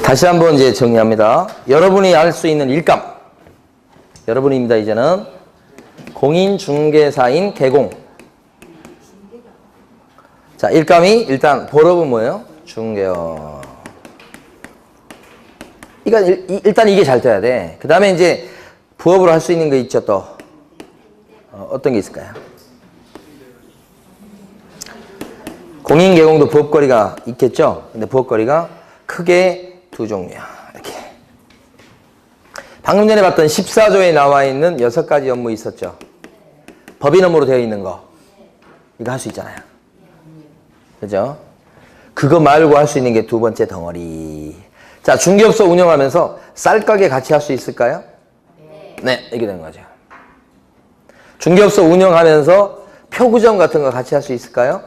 다시 한번 이제 정리합니다. 여러분이 알 수 있는 일감. 여러분입니다. 이제는 공인중개사인 개공. 자, 일감이 일단 본업은 뭐예요? 중개업. 일단 이게 잘 돼야 돼. 그 다음에 이제 부업으로 할 수 있는 거 있죠, 또. 어떤 게 있을까요? 공인개공도 부업거리가 있겠죠? 근데 부업거리가 크게 두 종류야. 이렇게. 방금 전에 봤던 14조에 나와 있는 6가지 업무 있었죠? 법인 업무로 되어 있는 거. 이거 할 수 있잖아요. 그죠? 그거 말고 할 수 있는 게 두 번째 덩어리. 자, 중개업소 운영하면서 쌀가게 같이 할 수 있을까요? 네, 이렇게 되는 거죠. 중개업소 운영하면서 표구점 같은 거 같이 할 수 있을까요?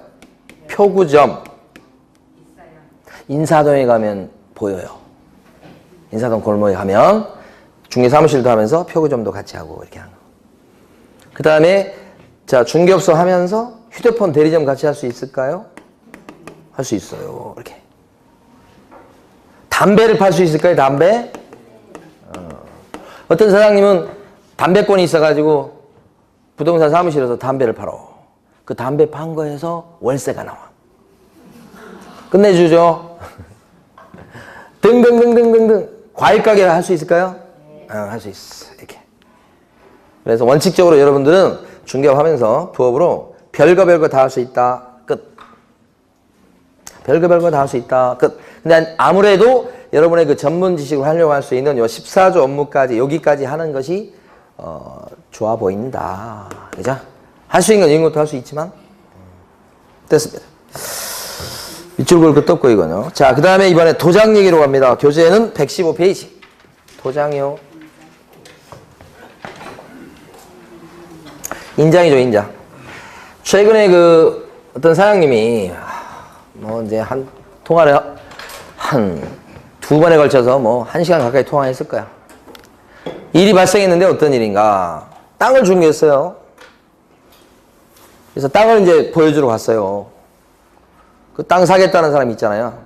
표구점. 인사동에 가면 보여요. 인사동 골목에 가면 중개사무실도 하면서 표구점도 같이 하고 이렇게 하는 거. 그 다음에 자, 중개업소 하면서 휴대폰 대리점 같이 할 수 있을까요? 할 수 있어요. 이렇게. 담배를 팔 수 있을까요? 담배? 어떤 사장님은 담배권이 있어가지고 부동산 사무실에서 담배를 팔어. 그 담배 판 거에서 월세가 나와. 끝내주죠. 등등등등등등. 과일 가게 할 수 있을까요? 할 수 있어. 이렇게. 그래서 원칙적으로 여러분들은 중개업 하면서 부업으로 별거 다 할 수 있다. 끝. 별거 다 할 수 있다. 끝. 근데 아무래도 여러분의 그 전문 지식을 활용할 수 있는 요 14조 업무까지, 여기까지 하는 것이, 좋아 보인다. 그죠? 할 수 있는 건 이런 것도 할 수 있지만, 됐습니다. 밑줄 볼 것도 없고, 이거는. 자, 그 다음에 이번에 도장 얘기로 갑니다. 교재는 115페이지. 도장이요. 인장이죠, 인장. 최근에 그, 어떤 사장님이, 이제 통화를 한 두 번에 걸쳐서 1시간 가까이 통화했을 거야. 일이 발생했는데 어떤 일인가. 땅을 중개했어요. 그래서 땅을 이제 보여주러 갔어요. 그 땅 사겠다는 사람 있잖아요.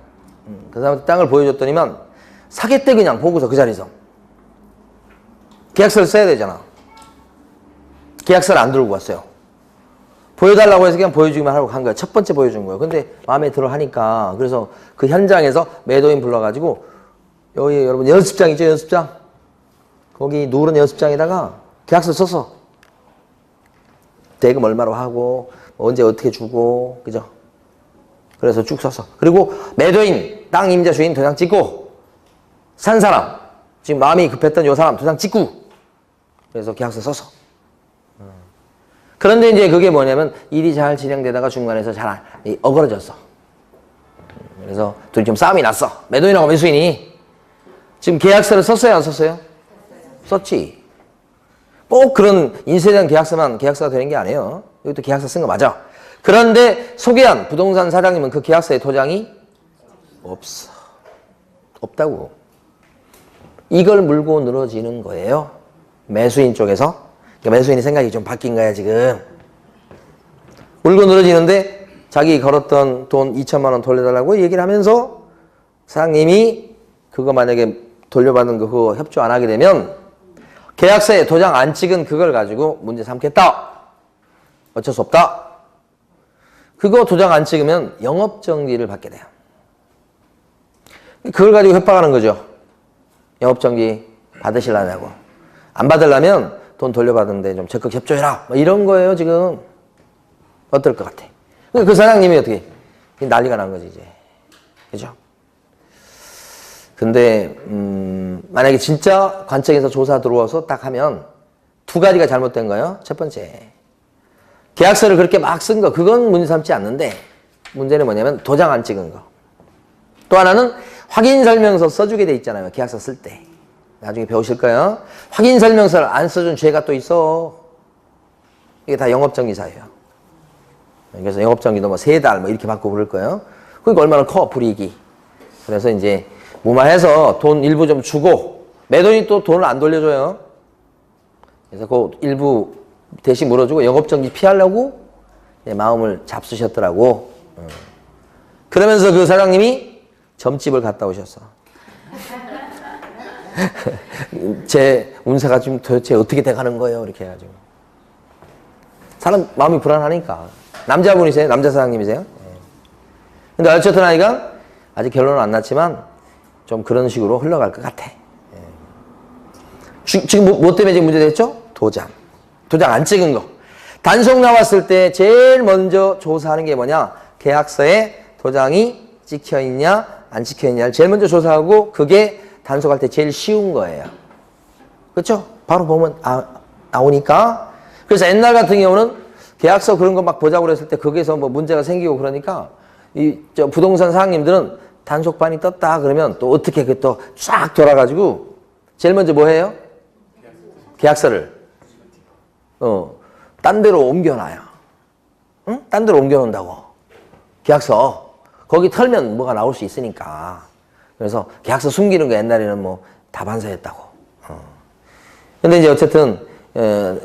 그 사람한테 땅을 보여줬더니만 사겠대 그냥 보고서 그 자리에서. 계약서를 써야 되잖아. 계약서를 안 들고 갔어요. 보여달라고 해서 그냥 보여주기만 하고 간 거야. 첫 번째 보여준 거예요. 근데 마음에 들어 하니까. 그래서 그 현장에서 매도인 불러가지고 여기 여러분 연습장 있죠? 연습장. 거기 누런 연습장에다가 계약서 써서 대금 얼마로 하고 언제 어떻게 주고 그죠? 그래서 쭉 써서 그리고 매도인 땅 임자 주인 도장 찍고 산 사람 지금 마음이 급했던 요 사람 도장 찍고 그래서 계약서 써서 그런데 이제 그게 뭐냐면 일이 잘 진행되다가 중간에서 잘 어그러졌어. 그래서 둘이 좀 싸움이 났어. 매도인하고 매수인이 지금 계약서를 썼어요 안 썼어요? 썼지. 꼭 그런 인수에 대한 계약서만 계약서가 되는 게 아니에요. 여기도 계약서 쓴 거 맞아. 그런데 소개한 부동산 사장님은 그 계약서에 도장이 없어. 없다고. 이걸 물고 늘어지는 거예요. 매수인 쪽에서. 그러니까 매수인의 생각이 좀 바뀐 거야 지금. 물고 늘어지는데 자기 걸었던 돈 2천만 원 돌려달라고 얘기를 하면서 사장님이 그거 만약에 돌려받는 거 그거 협조 안 하게 되면 계약서에 도장 안 찍은 그걸 가지고 문제 삼겠다. 어쩔 수 없다. 그거 도장 안 찍으면 영업정지를 받게 돼요. 그걸 가지고 협박하는 거죠. 영업정지 받으시려냐고. 안 받으려면 돈 돌려받는데 좀 적극 협조해라. 이런 거예요 지금. 어떨 것 같아? 그 사장님이 어떻게 난리가 난 거지 이제. 그죠? 근데 만약에 진짜 관청에서 조사 들어와서 딱 하면 두 가지가 잘못된 거예요. 첫 번째, 계약서를 그렇게 막 쓴 거 그건 문제 삼지 않는데 문제는 뭐냐면 도장 안 찍은 거. 또 하나는 확인설명서 써주게 돼 있잖아요. 계약서 쓸 때. 나중에 배우실 거예요. 확인설명서를 안 써준 죄가 또 있어. 이게 다 영업정지 사유예요. 그래서 영업정지도 3달 이렇게 받고 그럴 거예요. 그러니까 얼마나 커 불이익이. 그래서 이제 무마해서 돈 일부 좀 주고 매도인이 또 돈을 안 돌려줘요. 그래서 그 일부 대신 물어주고 영업정지 피하려고 마음을 잡수셨더라고. 그러면서 그 사장님이 점집을 갔다 오셨어. 제 운세가 지금 도대체 어떻게 돼가는 거예요? 이렇게 해가지고. 사람 마음이 불안하니까. 남자분이세요? 남자 사장님이세요? 근데 어쨌든 아이가 아직 결론은 안 났지만 좀 그런 식으로 흘러갈 것 같아. 지금 뭐 때문에 지금 문제됐죠? 도장. 도장 안 찍은 거. 단속 나왔을 때 제일 먼저 조사하는 게 뭐냐? 계약서에 도장이 찍혀 있냐, 안 찍혀 있냐를 제일 먼저 조사하고 그게 단속할 때 제일 쉬운 거예요. 그렇죠? 바로 보면 나오니까. 그래서 옛날 같은 경우는 계약서 그런 거 막 보자고 그랬을 때 거기서 뭐 문제가 생기고 그러니까 저 부동산 사장님들은 단속반이 떴다 그러면 또 어떻게 그 또 쫙 돌아가지고 제일 먼저 뭐 해요? 계약서를 딴 데로 옮겨놔요. 응? 딴 데로 옮겨놓는다고. 계약서. 거기 털면 뭐가 나올 수 있으니까. 그래서 계약서 숨기는 거 옛날에는 뭐 다반사였다고. 근데 이제 어쨌든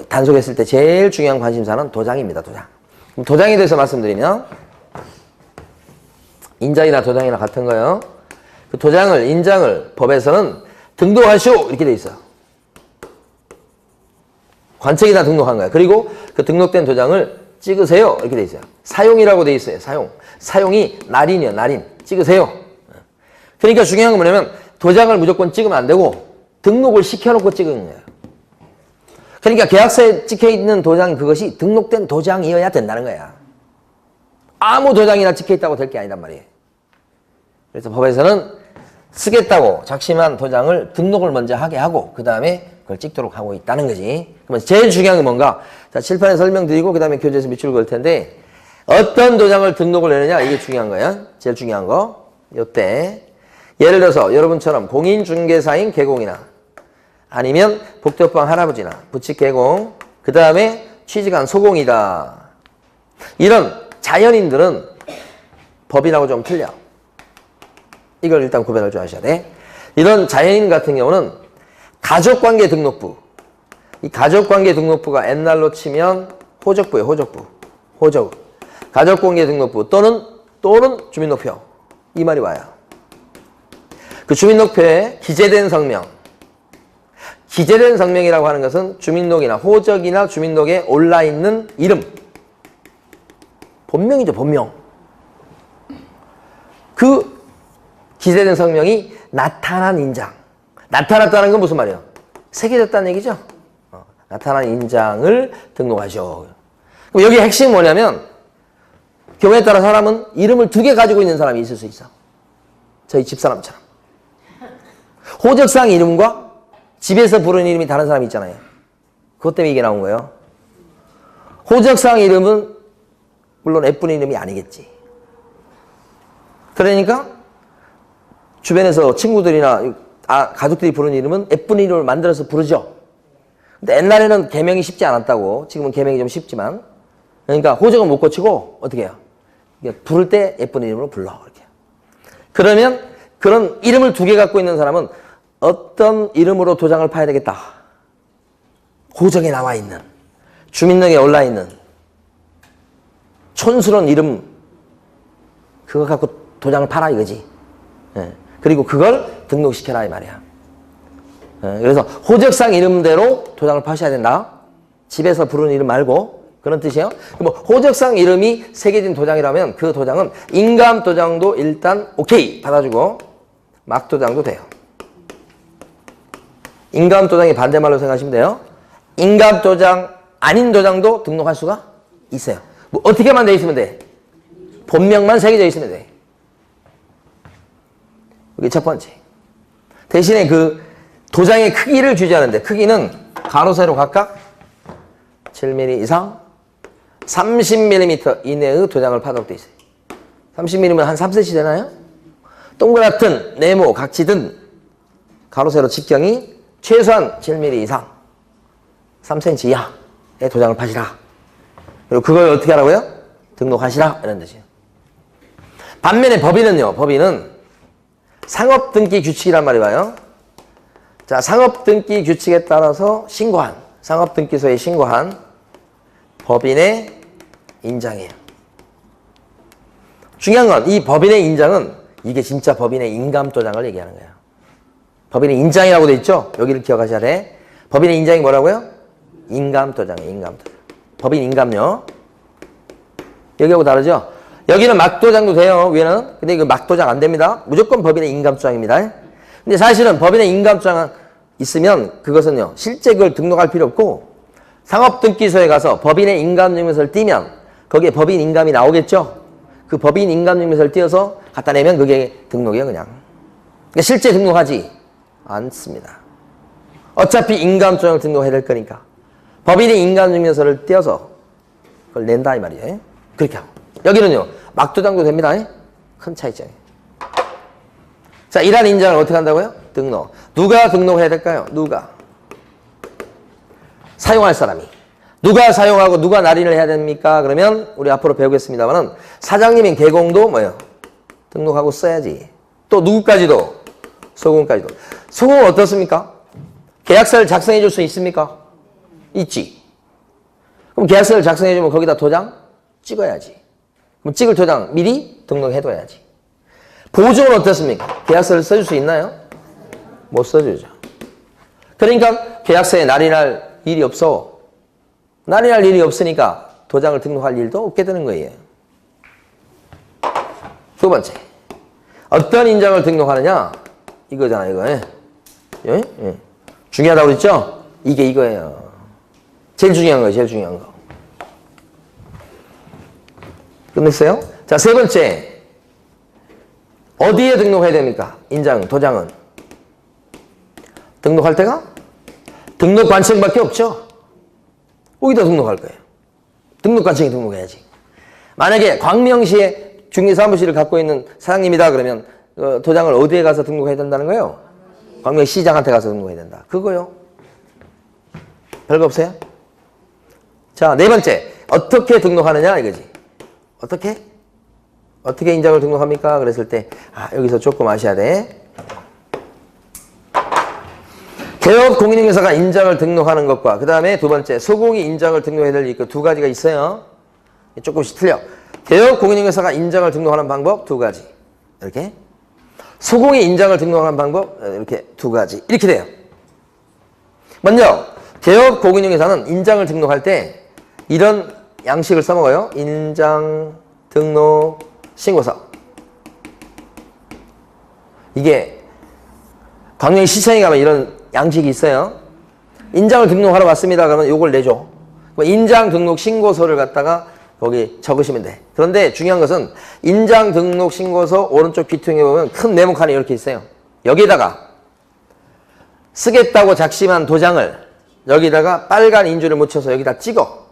단속했을 때 제일 중요한 관심사는 도장입니다. 도장. 그럼 도장에 대해서 말씀드리면 인장이나 도장이나 같은 거요. 그 도장을 인장을 법에서는 등록하시오 이렇게 돼 있어요. 관청에다 등록한 거야. 그리고 그 등록된 도장을 찍으세요 이렇게 돼 있어요. 사용이라고 돼 있어요. 사용이 날인이요. 날인. 찍으세요. 그러니까 중요한 건 뭐냐면 도장을 무조건 찍으면 안 되고 등록을 시켜놓고 찍은 거예요. 그러니까 계약서에 찍혀있는 도장 그것이 등록된 도장이어야 된다는 거야. 아무 도장이나 찍혀있다고 될 게 아니란 말이에요. 그래서 법에서는 쓰겠다고 작심한 도장을 등록을 먼저 하게 하고 그 다음에 그걸 찍도록 하고 있다는 거지. 그러면 제일 중요한 게 뭔가? 자, 칠판에 설명드리고 그 다음에 교재에서 밑줄 그을 텐데 어떤 도장을 등록을 내느냐 이게 중요한 거야. 제일 중요한 거. 요때 예를 들어서 여러분처럼 공인중개사인 개공이나 아니면 복덕방 할아버지나 부칙 개공 그 다음에 취직한 소공이다. 이런 자연인들은 법인하고 좀 틀려. 이걸 일단 구별을 좀 하셔야 돼. 이런 자연인 같은 경우는 가족관계 등록부. 이 가족관계 등록부가 옛날로 치면 호적부예요. 호적부. 호적. 가족관계 등록부 또는 주민등록표. 이 말이 와요. 그 주민등록표에 기재된 성명. 기재된 성명이라고 하는 것은 주민등록이나 호적이나 주민등록에 올라있는 이름. 본명이죠. 본명. 그 기재된 성명이 나타난 인장. 나타났다는 건 무슨 말이에요? 새겨졌다는 얘기죠? 나타난 인장을 등록하셔. 그럼 여기 핵심이 뭐냐면 경우에 따라 사람은 이름을 2개 가지고 있는 사람이 있을 수 있어. 저희 집사람처럼. 호적상 이름과 집에서 부르는 이름이 다른 사람이 있잖아요. 그것 때문에 이게 나온 거예요. 호적상 이름은 물론 예쁜 이름이 아니겠지. 그러니까 주변에서 친구들이나 가족들이 부르는 이름은 예쁜 이름을 만들어서 부르죠. 근데 옛날에는 개명이 쉽지 않았다고. 지금은 개명이 좀 쉽지만. 그러니까 호적은 못 고치고 어떻게 해요? 부를 때 예쁜 이름으로 불러. 이렇게. 그러면 그런 이름을 2개 갖고 있는 사람은 어떤 이름으로 도장을 파야 되겠다. 호적에 나와 있는, 주민등록에 올라 있는 촌스러운 이름 그거 갖고 도장을 파라 이거지. 예. 그리고 그걸 등록시켜라 이 말이야. 예. 그래서 호적상 이름대로 도장을 파셔야 된다. 집에서 부르는 이름 말고 그런 뜻이에요. 뭐 호적상 이름이 새겨진 도장이라면 그 도장은 인감 도장도 일단 오케이 받아주고 막 도장도 돼요. 인감 도장이 반대말로 생각하시면 돼요. 인감 도장 아닌 도장도 등록할 수가 있어요. 뭐 어떻게만 돼 있으면 돼? 본명만 새겨져 있으면 돼. 이게 첫 번째. 대신에 그 도장의 크기를 주지하는데 크기는 가로 세로 각각 7mm 이상 30mm 이내의 도장을 파도록 돼 있어요. 30mm면 한 3cm 되나요? 동그랗든 네모 각지든 가로 세로 직경이 최소한 7mm 이상 3cm 이하의 도장을 파시라. 그리고 그걸 어떻게 하라고요? 등록하시라 이런 뜻이에요. 반면에 법인은요. 법인은 상업등기 규칙이란 말이 와요. 자, 상업등기 규칙에 따라서 신고한 상업등기소에 신고한 법인의 인장이에요. 중요한 건 이 법인의 인장은 이게 진짜 법인의 인감도장을 얘기하는 거예요. 법인의 인장이라고 돼 있죠? 여기를 기억하셔야 돼. 법인의 인장이 뭐라고요? 인감도장이에요. 인감도장. 법인 인감료. 여기하고 다르죠? 여기는 막도장도 돼요. 위에는. 근데 이거 막도장 안 됩니다. 무조건 법인의 인감도장입니다. 근데 사실은 법인의 인감도장 있으면 그것은요. 실제 그걸 등록할 필요 없고 상업등기소에 가서 법인의 인감증명서를 띄면 거기에 법인 인감이 나오겠죠? 그 법인 인감증명서를 띄어서 갖다 내면 그게 등록이에요. 그냥. 그러니까 실제 등록하지 않습니다. 어차피 인감조항을 등록해야 될 거니까 법인의 인감증명서를 띄어서 그걸 낸다 이 말이에요. 그렇게 하고 여기는요 막도장도 됩니다. 큰 차이죠. 자, 이러한 인장을 어떻게 한다고요? 등록. 누가 등록해야 될까요? 누가? 사용할 사람이. 누가 사용하고 누가 날인을 해야 됩니까? 그러면 우리 앞으로 배우겠습니다만은 사장님인 개공도 뭐예요? 등록하고 써야지. 또 누구까지도? 소공까지도. 소공은 어떻습니까? 계약서를 작성해 줄 수 있습니까? 있지. 그럼 계약서를 작성해 주면 거기다 도장 찍어야지. 그럼 찍을 도장 미리 등록해둬야지. 보증은 어떻습니까? 계약서를 써줄 수 있나요? 못 써주죠. 그러니까 계약서에 날인할 일이 없어. 날인할 일이 없으니까 도장을 등록할 일도 없게 되는 거예요. 두 번째. 어떤 인장을 등록하느냐? 이거잖아, 이거. 예? 예? 중요하다고 그랬죠? 이게 이거예요. 제일 중요한 거예요, 제일 중요한 거. 끝냈어요? 자, 세 번째. 어디에 등록해야 됩니까? 인장, 도장은. 등록할 때가? 등록관청밖에 없죠? 거기다 등록할 거예요. 등록관청에 등록해야지. 만약에 광명시에 중개사무실을 갖고 있는 사장님이다 그러면 도장을 어디에 가서 등록해야 된다는 거예요? 광명시장한테 가서 등록해야 된다. 그거요. 별거 없어요? 자, 네 번째. 어떻게 등록하느냐 이거지. 어떻게? 어떻게 인장을 등록합니까? 그랬을 때 여기서 조금 아셔야 돼. 개업 공인중개사가 인장을 등록하는 것과 그 다음에 두 번째 소공이 인장을 등록해야 될 그 두 가지가 있어요. 조금씩 틀려. 개업 공인중개사가 인장을 등록하는 방법 두 가지. 이렇게. 소공이 인장을 등록하는 방법 이렇게 두 가지. 이렇게 돼요. 먼저 개업 공인중개사는 인장을 등록할 때 이런 양식을 써먹어요. 인장 등록 신고서. 이게 광명시청에 가면 이런 양식이 있어요. 인장을 등록하러 왔습니다. 그러면 요걸 내줘. 인장 등록 신고서를 갖다가 거기 적으시면 돼. 그런데 중요한 것은 인장 등록 신고서 오른쪽 귀퉁이에 보면 큰 네모칸이 이렇게 있어요. 여기다가 쓰겠다고 작심한 도장을 여기다가 빨간 인주를 묻혀서 여기다 찍어.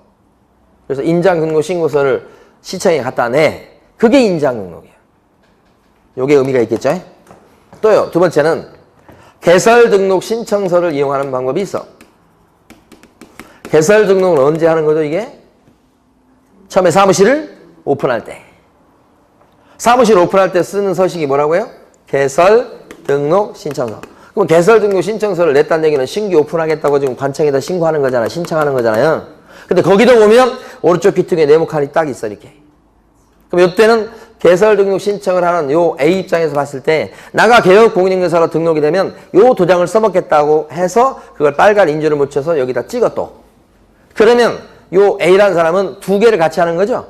그래서 인장 등록 신고서를 시청에 갖다 내. 그게 인장 등록이에요. 요게 의미가 있겠죠? 또요. 두 번째는 개설 등록 신청서를 이용하는 방법이 있어. 개설 등록은 언제 하는 거죠, 이게? 처음에 사무실을 오픈할 때. 사무실 오픈할 때 쓰는 서식이 뭐라고요? 개설 등록 신청서. 그럼 개설 등록 신청서를 냈다는 얘기는 신규 오픈하겠다고 지금 관청에다 신고하는 거잖아. 신청하는 거잖아요. 근데 거기도 보면 오른쪽 귀퉁이에 네모칸이 딱 있어, 이렇게. 그럼 이때는 개설 등록 신청을 하는 요 A 입장에서 봤을 때 나가 개업 공인중개사로 등록이 되면 요 도장을 써먹겠다고 해서 그걸 빨간 인주를 묻혀서 여기다 찍어 또. 그러면 요 A라는 사람은 두 개를 같이 하는 거죠.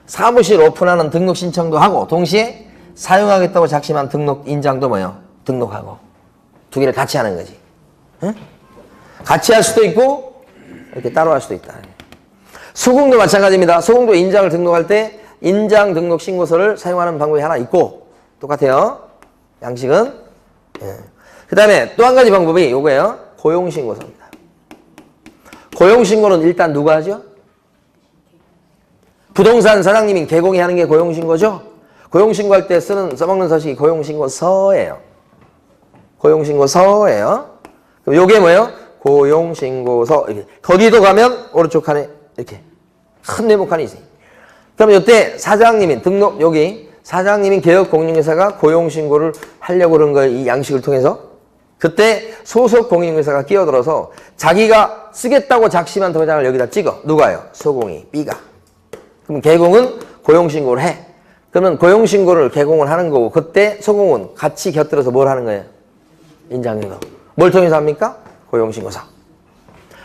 사무실 오픈하는 등록 신청도 하고 동시에 사용하겠다고 작심한 등록 인장도 뭐요? 등록하고. 두 개를 같이 하는 거지. 응? 같이 할 수도 있고 이렇게 따로 할 수도 있다. 소공도 마찬가지입니다. 소공도 인장을 등록할 때 인장 등록 신고서를 사용하는 방법이 하나 있고 똑같아요. 양식은. 예. 그 다음에 또 한 가지 방법이 요거예요. 고용신고서입니다. 고용신고는 일단 누가 하죠? 부동산 사장님인 개공이 하는 게 고용신고죠? 고용신고할 때 써먹는 서식이 고용신고서예요. 고용신고서예요. 그럼 요게 뭐예요? 고용신고서. 이렇게. 거기도 가면 오른쪽 칸에 이렇게 큰 네모칸이 있어요. 그럼 이때 사장님인 등록 여기 사장님인 개업 공인중개사가 고용신고를 하려고 그런 거예요. 이 양식을 통해서. 그때 소속 공인중개사가 끼어들어서 자기가 쓰겠다고 작심한 도장을 여기다 찍어. 누가요? 소공이 B가. 그럼 개공은 고용신고를 해. 그러면 고용신고를 개공을 하는 거고 그때 소공은 같이 곁들여서 뭘 하는 거예요? 인장등록. 뭘 통해서 합니까? 고용신고서.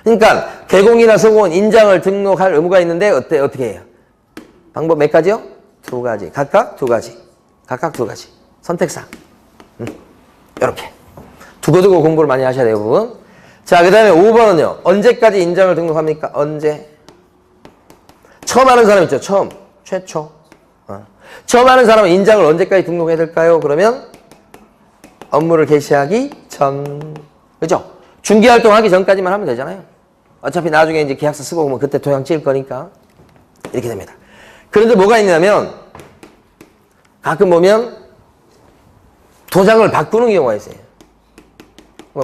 그러니까 개공이나 소공은 인장을 등록할 의무가 있는데 어떻게 해요? 방법 몇 가지요? 두 가지. 각각 두 가지. 각각 두 가지. 선택사항. 이렇게. 두고두고 공부를 많이 하셔야 돼요, 부분. 자, 그 다음에 5번은요. 언제까지 인장을 등록합니까? 언제? 처음 하는 사람 있죠? 처음. 최초. 처음 하는 사람은 인장을 언제까지 등록해야 될까요? 그러면 업무를 개시하기 전. 그죠? 중개활동 하기 전까지만 하면 되잖아요. 어차피 나중에 이제 계약서 쓰고 오면 그때 도장 찍을 거니까. 이렇게 됩니다. 그런데 뭐가 있냐면 가끔 보면 도장을 바꾸는 경우가 있어요.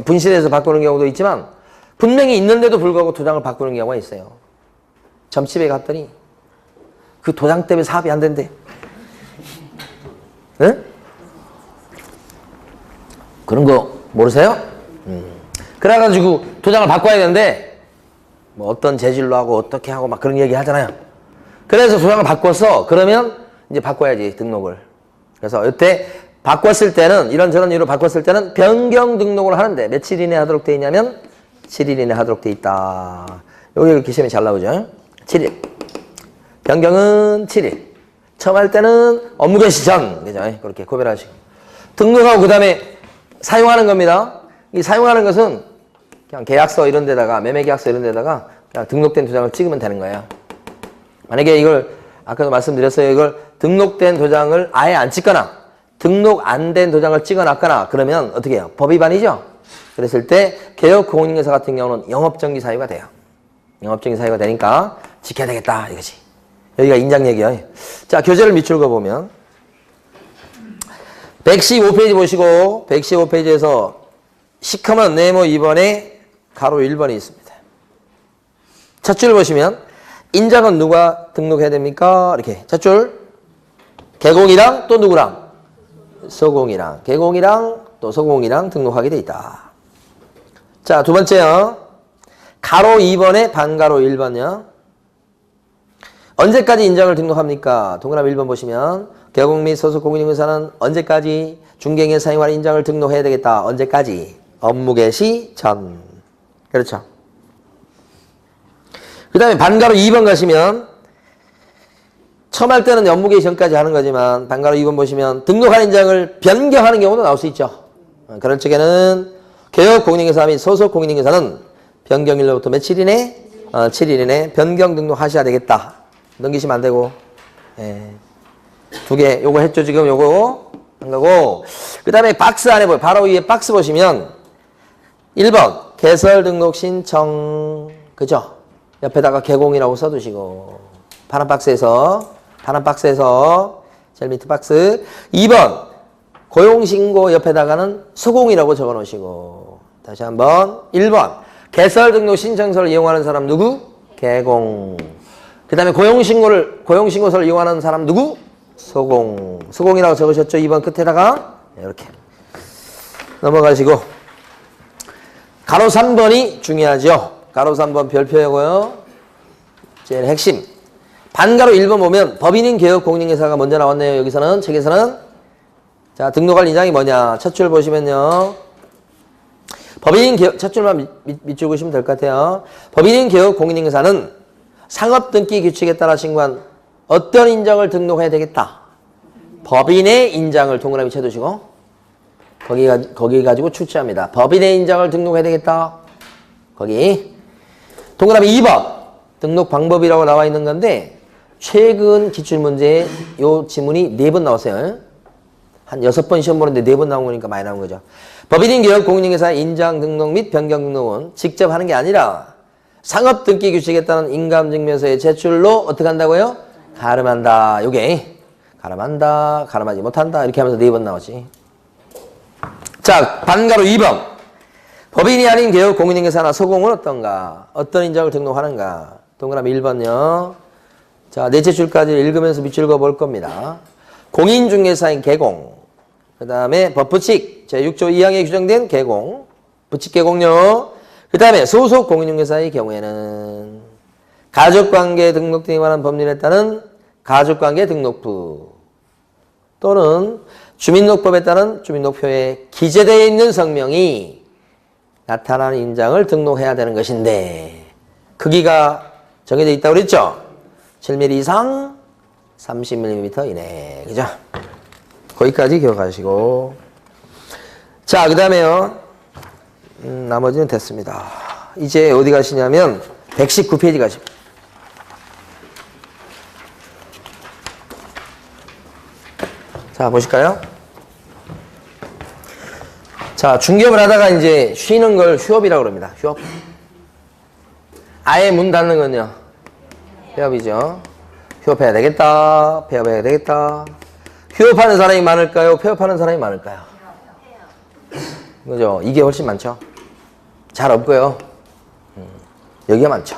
분실해서 바꾸는 경우도 있지만 분명히 있는데도 불구하고 도장을 바꾸는 경우가 있어요. 점집에 갔더니 그 도장 때문에 사업이 안 된대. 응? 그런 거 모르세요? 그래가지고 도장을 바꿔야 되는데 뭐 어떤 재질로 하고 어떻게 하고 막 그런 얘기 하잖아요. 그래서 도장을 바꿨어. 그러면 이제 바꿔야지 등록을. 그래서 이때 바꿨을 때는 이런저런 이유로 바꿨을 때는 변경 등록을 하는데 며칠 이내 하도록 돼 있냐면 7일 이내 하도록 돼 있다. 여기 이렇게 시험이 잘 나오죠. 7일. 변경은 7일. 처음 할 때는 업무 개시 전. 그죠? 그렇게 구별하시고. 등록하고 그 다음에 사용하는 겁니다. 이 사용하는 것은 그냥 계약서 이런 데다가 매매 계약서 이런 데다가 그냥 등록된 도장을 찍으면 되는 거예요. 만약에 이걸 아까도 말씀드렸어요. 이걸 등록된 도장을 아예 안 찍거나 등록 안 된 도장을 찍어놨거나 그러면 어떻게 해요? 법 위반이죠? 그랬을 때 개업 공인인증서 같은 경우는 영업정지 사유가 돼요. 영업정지 사유가 되니까 지켜야 되겠다 이거지. 여기가 인장 얘기예요. 자, 교재를 밑줄 그어보면 115페이지 보시고 115페이지에서 시커먼 네모 2번에 가로 1번이 있습니다. 첫 줄 보시면 인장은 누가 등록해야 됩니까? 이렇게 첫 줄 개공이랑 또 누구랑? 소공이랑 개공이랑 또 소공이랑 등록하게 돼 있다. 자, 두 번째요. 가로 2번에 반가로 1번요. 언제까지 인장을 등록합니까? 동그라미 1번 보시면 개공 및 소속 공인인증서는 언제까지 중개행에 사용할 인장을 등록해야 되겠다. 언제까지? 업무 개시 전. 그렇죠. 그 다음에 반가로 2번 가시면 처음 할 때는 업무 개시 전까지 하는 거지만 반가로 2번 보시면 등록한 인장을 변경하는 경우도 나올 수 있죠. 그럴 적에는 개업 공인인증서 및 소속 공인인증서는 변경일로부터 며칠 이내? 7일 이내 변경 등록하셔야 되겠다. 넘기시면 안 되고. 예. 두 개, 요거 했죠, 지금 요거 한 거고. 그 다음에 박스 안에 보여. 바로 위에 박스 보시면 1번 개설 등록 신청. 그죠? 옆에다가 개공이라고 써두시고. 파란 박스에서 제일 밑에 박스. 2번 고용신고 옆에다가는 소공이라고 적어 놓으시고. 다시 한번 1번 개설 등록 신청서를 이용하는 사람 누구? 개공. 그 다음에 고용신고서를 이용하는 사람 누구? 소공. 소공이라고 적으셨죠? 2번 끝에다가 이렇게 넘어가시고 가로 3번이 중요하죠. 가로 3번 별표이고요. 제일 핵심. 반가로 1번 보면 법인인 개업 공인인증서가 먼저 나왔네요. 여기서는 책에서는 자, 등록할 인장이 뭐냐? 첫 줄 보시면요. 법인인 개업, 첫 줄만 밑줄 보시면 될 것 같아요. 법인인 개업 공인인증서는 상업등기 규칙에 따라 신고한 어떤 인장을 등록해야 되겠다. 법인의 인장을 동그라미 쳐두시고 거기 가지고 출제합니다. 법인의 인장을 등록해야 되겠다. 거기 동그라미 2번 등록 방법이라고 나와 있는 건데 최근 기출문제에 요 지문이 4번 나왔어요. 한 6번 시험 보는데 4번 나온 거니까 많이 나온 거죠. 법인인 개업 공인인증서 인장 등록 및 변경 등록은 직접 하는 게 아니라 상업등기 규칙에 따른 인감증명서의 제출로 어떻게 한다고요? 가름한다. 요게 가름한다, 가름하지 못한다 이렇게 하면서 4번 나오지. 자, 반가로 2번 법인이 아닌 개업 공인인증서나 소공은 어떤가? 어떤 인장을 등록하는가? 동그라미 1번요. 자, 넷째 줄까지 읽으면서 밑줄 그어 볼 겁니다. 공인중개사인 개공, 그 다음에 법부칙 제6조 2항에 규정된 개공, 부칙개공요. 그 다음에 소속 공인중개사의 경우에는 가족관계 등록 등에 관한 법률에 따른 가족관계 등록부 또는 주민등록법에 따른 주민등록표에 기재되어 있는 성명이 나타나는 인장을 등록해야 되는 것인데 크기가 정해져 있다고 그랬죠? 7mm 이상 30mm 이내. 그죠? 거기까지 기억하시고. 자, 그 다음에요. 나머지는 됐습니다. 이제 어디 가시냐면 119페이지 가십니다. 자, 보실까요? 자, 중개업을 하다가 이제 쉬는 걸 휴업이라고 그럽니다. 휴업. 아예 문 닫는 건요. 폐업이죠. 휴업해야 되겠다. 폐업해야 되겠다. 휴업하는 사람이 많을까요? 폐업하는 사람이 많을까요? 그죠? 이게 훨씬 많죠. 잘 없고요. 여기가 많죠.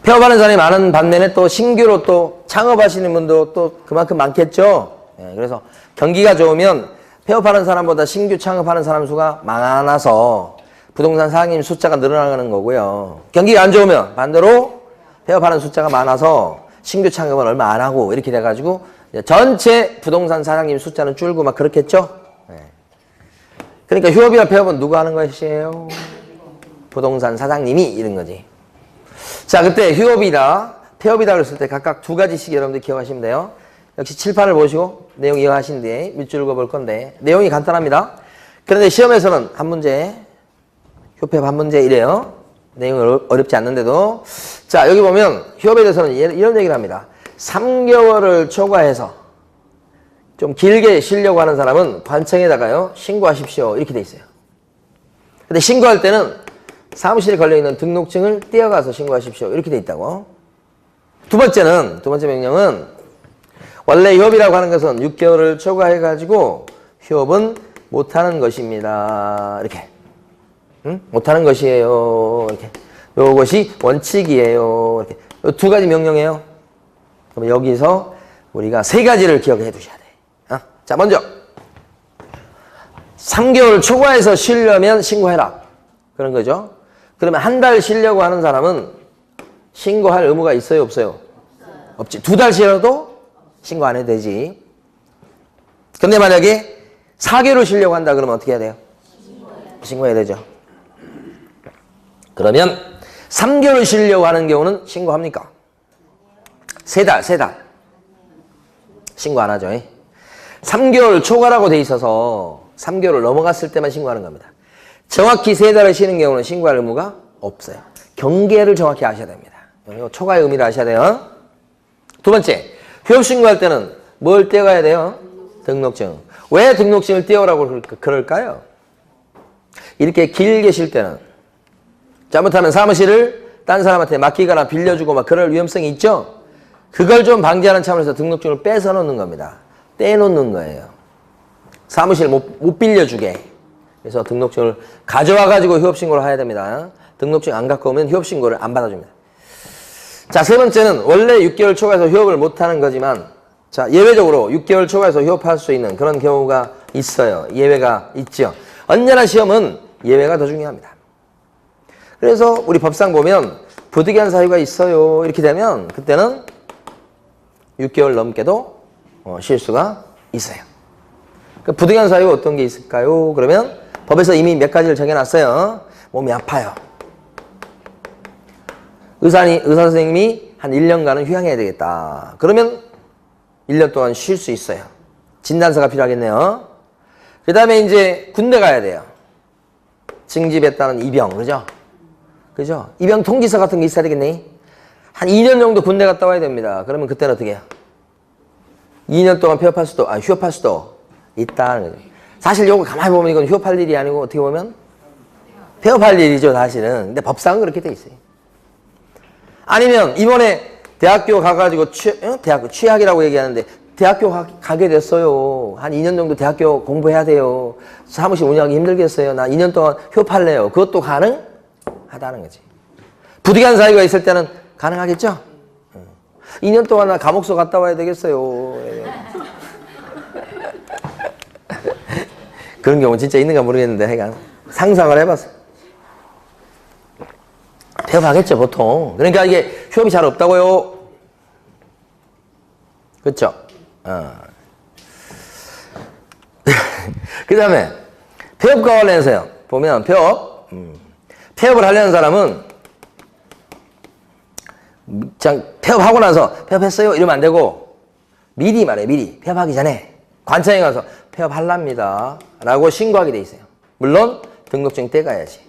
폐업하는 사람이 많은 반면에 또 신규로 또 창업하시는 분도 또 그만큼 많겠죠. 그래서 경기가 좋으면 폐업하는 사람보다 신규 창업하는 사람 수가 많아서 부동산 사장님 숫자가 늘어나는 거고요. 경기가 안 좋으면 반대로 폐업하는 숫자가 많아서 신규 창업은 얼마 안 하고 이렇게 돼가지고 전체 부동산 사장님 숫자는 줄고 막 그렇겠죠. 그러니까 휴업이나 폐업은 누가 하는 것이에요? 부동산 사장님이 이런 거지. 자, 그때 휴업이다, 폐업이다 그랬을 때 각각 두 가지씩 여러분들 기억하시면 돼요. 역시 칠판을 보시고 내용 이해하신 뒤에 밑줄 읽어볼 건데 내용이 간단합니다. 그런데 시험에서는 한 문제, 휴폐업 한 문제 이래요. 내용이 어렵지 않는데도. 자, 여기 보면 휴업에 대해서는 이런 얘기를 합니다. 3개월을 초과해서 좀 길게 쉬려고 하는 사람은 관청에다가요 신고하십시오 이렇게 돼 있어요. 근데 신고할 때는 사무실에 걸려있는 등록증을 떼어가서 신고하십시오 이렇게 돼 있다고. 두 번째 명령은 원래 휴업이라고 하는 것은 6개월을 초과해가지고 휴업은 못하는 것입니다. 이렇게. 못하는 것이에요. 이렇게. 요것이 원칙이에요. 이렇게. 요 두 가지 명령이에요. 그럼 여기서 우리가 세 가지를 기억해 두셔야 돼. 자, 먼저 3개월 초과해서 쉬려면 신고해라. 그런 거죠. 그러면 한 달 쉬려고 하는 사람은 신고할 의무가 있어요, 없어요? 없지. 2달 쉬어도 신고 안 해도 되지. 근데 만약에 4개월 쉬려고 한다 그러면 어떻게 해야 돼요? 신고해야 되죠. 그러면 3개월 쉬려고 하는 경우는 신고합니까? 3달. 신고 안 하죠. 3개월 초과라고 돼 있어서 3개월을 넘어갔을 때만 신고하는 겁니다. 정확히 3달을 쉬는 경우는 신고할 의무가 없어요. 경계를 정확히 아셔야 됩니다. 초과의 의미를 아셔야 돼요. 두 번째, 휴업 신고할 때는 뭘 떼어가야 돼요? 등록증. 왜 등록증을 떼어라고 그럴까요? 이렇게 길게 쉴 때는 잘못하면 사무실을 딴 사람한테 맡기거나 빌려주고 막 그럴 위험성이 있죠? 그걸 좀 방지하는 차원에서 등록증을 뺏어 놓는 겁니다. 떼놓는 거예요. 사무실 못 빌려주게. 그래서 등록증을 가져와가지고 휴업신고를 해야 됩니다. 등록증 안 갖고 오면 휴업신고를 안 받아줍니다. 자, 세 번째는 원래 6개월 초과해서 휴업을 못하는 거지만 자, 예외적으로 6개월 초과해서 휴업할 수 있는 그런 경우가 있어요. 예외가 있죠. 언제나 시험은 예외가 더 중요합니다. 그래서 우리 법상 보면 부득이한 사유가 있어요. 이렇게 되면 그때는 6개월 넘게도 쉴 수가 있어요. 그 부득이한 사유가 어떤 게 있을까요? 그러면 법에서 이미 몇 가지를 정해놨어요. 몸이 아파요. 의사 선생님이 한 1년간은 휴양해야 되겠다. 그러면 1년 동안 쉴 수 있어요. 진단서가 필요하겠네요. 그 다음에 이제 군대 가야 돼요. 징집했다는 이병, 그죠? 그죠? 이병 통지서 같은 게 있어야 되겠네. 한 2년 정도 군대 갔다 와야 됩니다. 그러면 그때는 어떻게 해요? 2년 동안 휴업할 수도 있다는 거죠. 사실 요거 가만히 보면 이건 휴업할 일이 아니고 어떻게 보면 폐업할 일이죠, 사실은. 근데 법상은 그렇게 돼 있어요. 아니면 이번에 대학교 가가지고 대학교 취학이라고 얘기하는데 대학교 가게 됐어요. 한 2년 정도 대학교 공부해야 돼요. 사무실 운영하기 힘들겠어요. 나 2년 동안 휴업할래요. 그것도 가능하다는 거지. 부득이한 사유가 있을 때는 가능하겠죠? 2년 동안 나 감옥소 갔다 와야 되겠어요. 그런 경우 진짜 있는가 모르겠는데 하여간 상상을 해봤어. 폐업하겠죠, 보통. 그러니까 이게 휴업이 잘 없다고요. 그렇죠? 그 다음에 폐업과 관련해서요. 보면 폐업을 하려는 사람은 그냥 폐업하고 나서 폐업했어요 이러면 안 되고 미리 말해. 미리 폐업하기 전에 관청에 가서 폐업할랍니다 라고 신고하게 돼 있어요. 물론 등록증 떼가야지.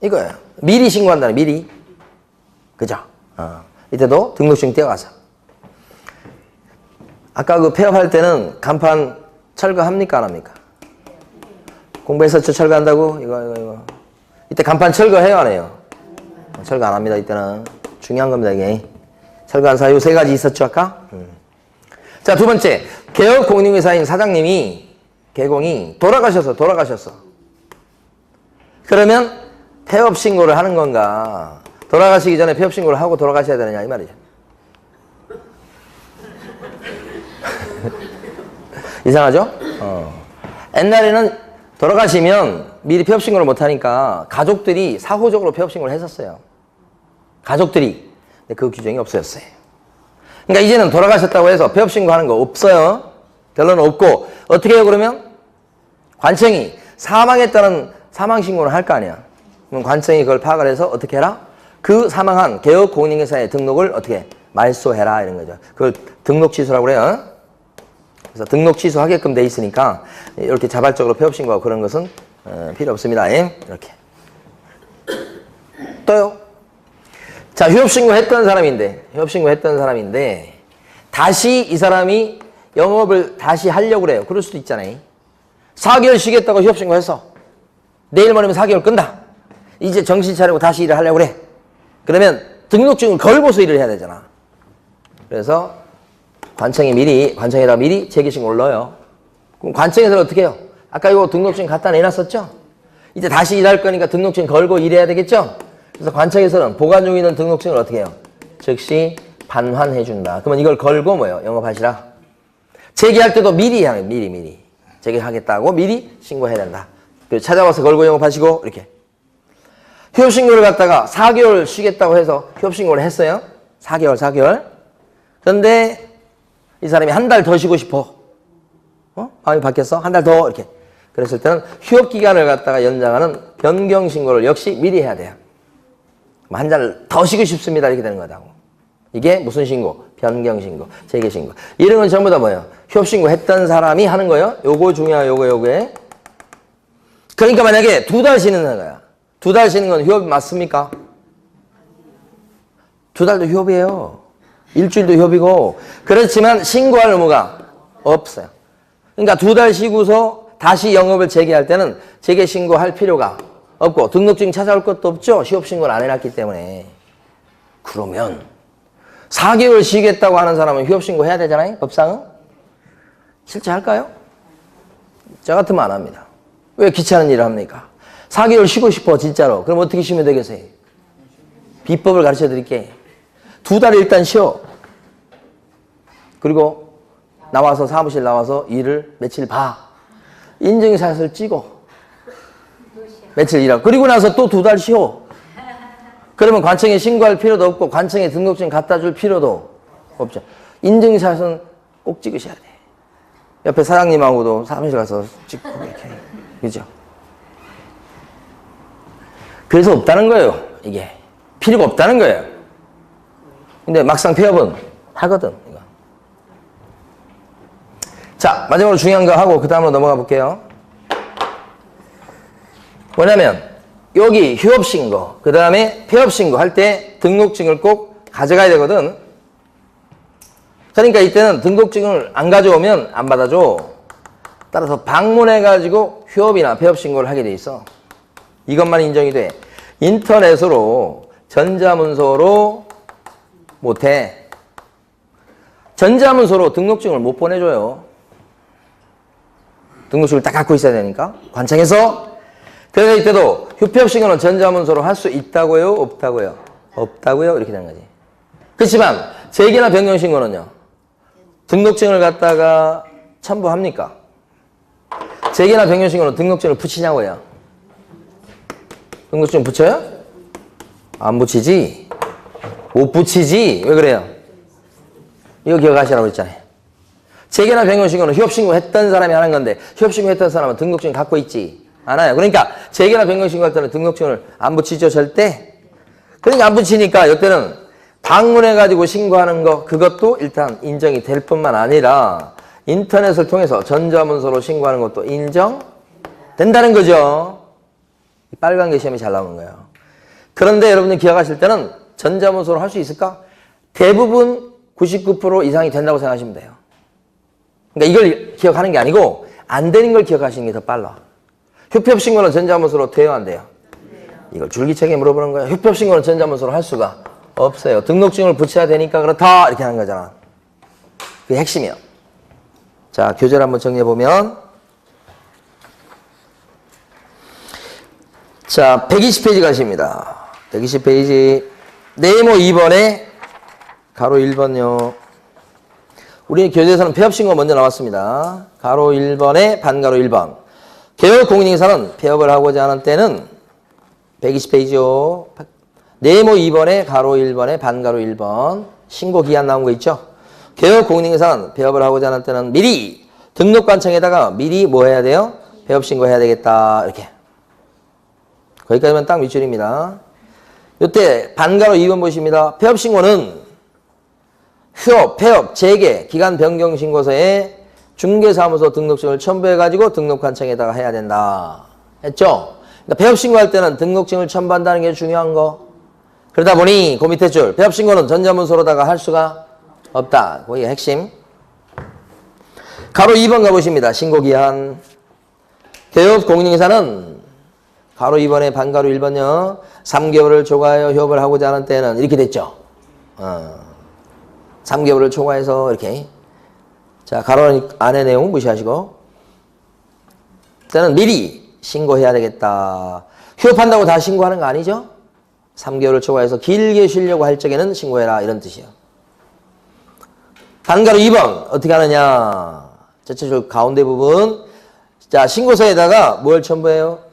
이거예요. 미리 신고한다는 미리. 그죠? 이때도 등록증 떼가서. 아까 그 폐업할 때는 간판 철거합니까 안 합니까? 공부해서 철거한다고? 이거. 이때 간판 철거해요 안 해요? 철거 안 합니다. 이때는. 중요한 겁니다 이게. 철거한 사유 3가지 있었죠 아까? 자, 두 번째. 개업공인중개사인 사장님이 개공이 돌아가셨어. 그러면 폐업 신고를 하는 건가? 돌아가시기 전에 폐업 신고를 하고 돌아가셔야 되느냐 이 말이죠. 이상하죠? 옛날에는 돌아가시면 미리 폐업 신고를 못 하니까 가족들이 사후적으로 폐업 신고를 했었어요. 가족들이. 근데 그 규정이 없어졌어요. 그러니까 이제는 돌아가셨다고 해서 폐업 신고하는 거 없어요. 결론은 없고 어떻게 해요 그러면? 관청이 사망했다는 사망 신고를 할 거 아니야. 그럼 관청이 그걸 파악을 해서 어떻게 해라? 그 사망한 개업공인중개사의 등록을 어떻게 말소해라 이런 거죠. 그걸 등록 취소라고 그래요. 그래서 등록 취소하게끔 돼 있으니까 이렇게 자발적으로 폐업 신고하고 그런 것은 필요 없습니다. 이렇게. 또요. 자, 휴업 신고했던 사람인데 다시 이 사람이 영업을 다시 하려고 그래요. 그럴 수도 있잖아요. 4개월 쉬겠다고 휴업 신고했어. 내일 모레면 4개월 끈다. 이제 정신 차리고 다시 일을 하려고 그래. 그러면 등록증을 걸고서 일을 해야 되잖아. 그래서 관청에다 미리 재개신고를 넣어요. 그럼 관청에서는 어떻게 해요? 아까 이거 등록증 갖다 내놨었죠? 이제 다시 일할 거니까 등록증 걸고 일해야 되겠죠? 그래서 관청에서는 보관 중에 있는 등록증을 어떻게 해요? 즉시 반환해준다. 그러면 이걸 걸고 뭐예요? 영업하시라. 재개할 때도 미리 하는 거예요. 미리. 재개하겠다고 미리 신고해야 된다. 그래서 찾아와서 걸고 영업하시고 이렇게. 휴업신고를 갖다가 4개월 쉬겠다고 해서 휴업신고를 했어요. 4개월. 그런데 이 사람이 한 달 더 쉬고 싶어. 마음이 바뀌었어? 한 달 더 이렇게. 그랬을 때는 휴업기간을 갖다가 연장하는 변경신고를 역시 미리 해야 돼요. 한 달 더 쉬고 싶습니다. 이렇게 되는 거다고. 이게 무슨 신고? 변경신고, 재개신고. 이런 건 전부 다 뭐예요? 휴업신고 했던 사람이 하는 거예요. 요거 중요해요. 요거에. 그러니까 만약에 2달 쉬는 거야. 2달 쉬는 건 휴업이 맞습니까? 2달도 휴업이에요. 일주일도 휴업이고. 그렇지만 신고할 의무가 없어요. 그러니까 2달 쉬고서 다시 영업을 재개할 때는 재개신고할 필요가 없고 등록증 찾아올 것도 없죠. 휴업신고를 안 해놨기 때문에. 그러면 4개월 쉬겠다고 하는 사람은 휴업신고 해야 되잖아요. 법상은. 실제 할까요? 저 같으면 안 합니다. 왜 귀찮은 일을 합니까? 4개월 쉬고 싶어 진짜로. 그럼 어떻게 쉬면 되겠어요? 비법을 가르쳐 드릴게. 2달 일단 쉬어. 그리고 사무실 나와서 일을 며칠 봐. 인증샷을 찍어. 며칠 일하고. 그리고 나서 또 2달 쉬어. 그러면 관청에 신고할 필요도 없고 관청에 등록증 갖다 줄 필요도 없죠. 인증샷은 꼭 찍으셔야 돼. 옆에 사장님하고도 사무실 가서 찍고 이렇게. 그죠? 그래서 없다는 거예요. 이게. 필요가 없다는 거예요. 근데 막상 폐업은 하거든. 이거. 자, 마지막으로 중요한 거 하고 그 다음으로 넘어가 볼게요. 뭐냐면 여기 휴업신고, 그 다음에 폐업신고 할 때 등록증을 꼭 가져가야 되거든. 그러니까 이때는 등록증을 안 가져오면 안 받아줘. 따라서 방문해가지고 휴업이나 폐업신고를 하게 돼 있어. 이것만 인정이 돼. 인터넷으로 전자문서로 못해. 전자문서로 등록증을 못 보내줘요. 등록증을 딱 갖고 있어야 되니까. 관청에서. 그래서 이때도 휴폐업신고는 전자문서로 할 수 있다고요? 없다고요? 없다고요? 이렇게 되는 거지. 그렇지만 재개나 변경신고는요. 등록증을 갖다가 첨부합니까? 재개나 변경신고는 등록증을 붙이냐고요? 등록증 붙여요? 안 붙이지? 못 붙이지? 왜 그래요? 이거 기억하시라고 했잖아요. 재개나 변경신고는 휴업신고했던 사람이 하는 건데 휴업신고했던 사람은 등록증 갖고 있지 않아요. 그러니까 재개나 변경신고할 때는 등록증을 안 붙이죠, 절대. 그러니까 안 붙이니까 이때는 방문해가지고 신고하는 거 그것도 일단 인정이 될 뿐만 아니라 인터넷을 통해서 전자문서로 신고하는 것도 인정된다는 거죠. 빨간 게 시험이 잘 나오는 거예요. 그런데 여러분들 기억하실 때는 전자문서로 할 수 있을까? 대부분 99% 이상이 된다고 생각하시면 돼요. 그러니까 이걸 기억하는 게 아니고 안 되는 걸 기억하시는 게 더 빨라. 휴업신고는 전자문서로 돼요, 안 돼요? 이걸 줄기차게 물어보는 거예요. 휴업신고는 전자문서로 할 수가 없어요. 등록증을 붙여야 되니까 그렇다 이렇게 하는 거잖아. 그게 핵심이에요. 자, 교재를 한번 정리해보면 자, 120페이지 가십니다. 120페이지 네모 2번에 가로 1번요. 우리 교재에서는 폐업신고 먼저 나왔습니다. 가로 1번에 반가로 1번. 개업 공인인사는 폐업을 하고자 하는 때는 120페이지요. 네모 2번에 가로 1번에 반가로 1번. 신고 기한 나온 거 있죠? 개업 공인인사는 폐업을 하고자 하는 때는 미리 등록관청에다가 미리 뭐 해야 돼요? 폐업신고 해야 되겠다. 이렇게. 거기까지만 딱 밑줄입니다. 이때 반가로 2번 보십니다. 폐업신고는 휴업, 폐업, 재개, 기간 변경 신고서에 중개사무소 등록증을 첨부해가지고 등록관청에다가 해야 된다. 했죠? 그러니까 폐업신고할 때는 등록증을 첨부한다는 게 중요한 거. 그러다 보니 그 밑에 줄 폐업신고는 전자문서로다가 할 수가 없다. 그게 핵심. 가로 2번 가보십니다. 신고기한. 개업 공인인사는 가로 2번에 반가로 1번요. 3개월을 초과하여 휴업을 하고자 하는 때는 이렇게 됐죠. 3개월을 초과해서 이렇게. 자, 가로 안의 내용 무시하시고. 때는 미리 신고해야 되겠다. 휴업한다고 다 신고하는 거 아니죠? 3개월을 초과해서 길게 쉬려고 할 적에는 신고해라. 이런 뜻이에요. 반가로 2번 어떻게 하느냐. 전체 줄 가운데 부분. 자, 신고서에다가 뭘 첨부해요?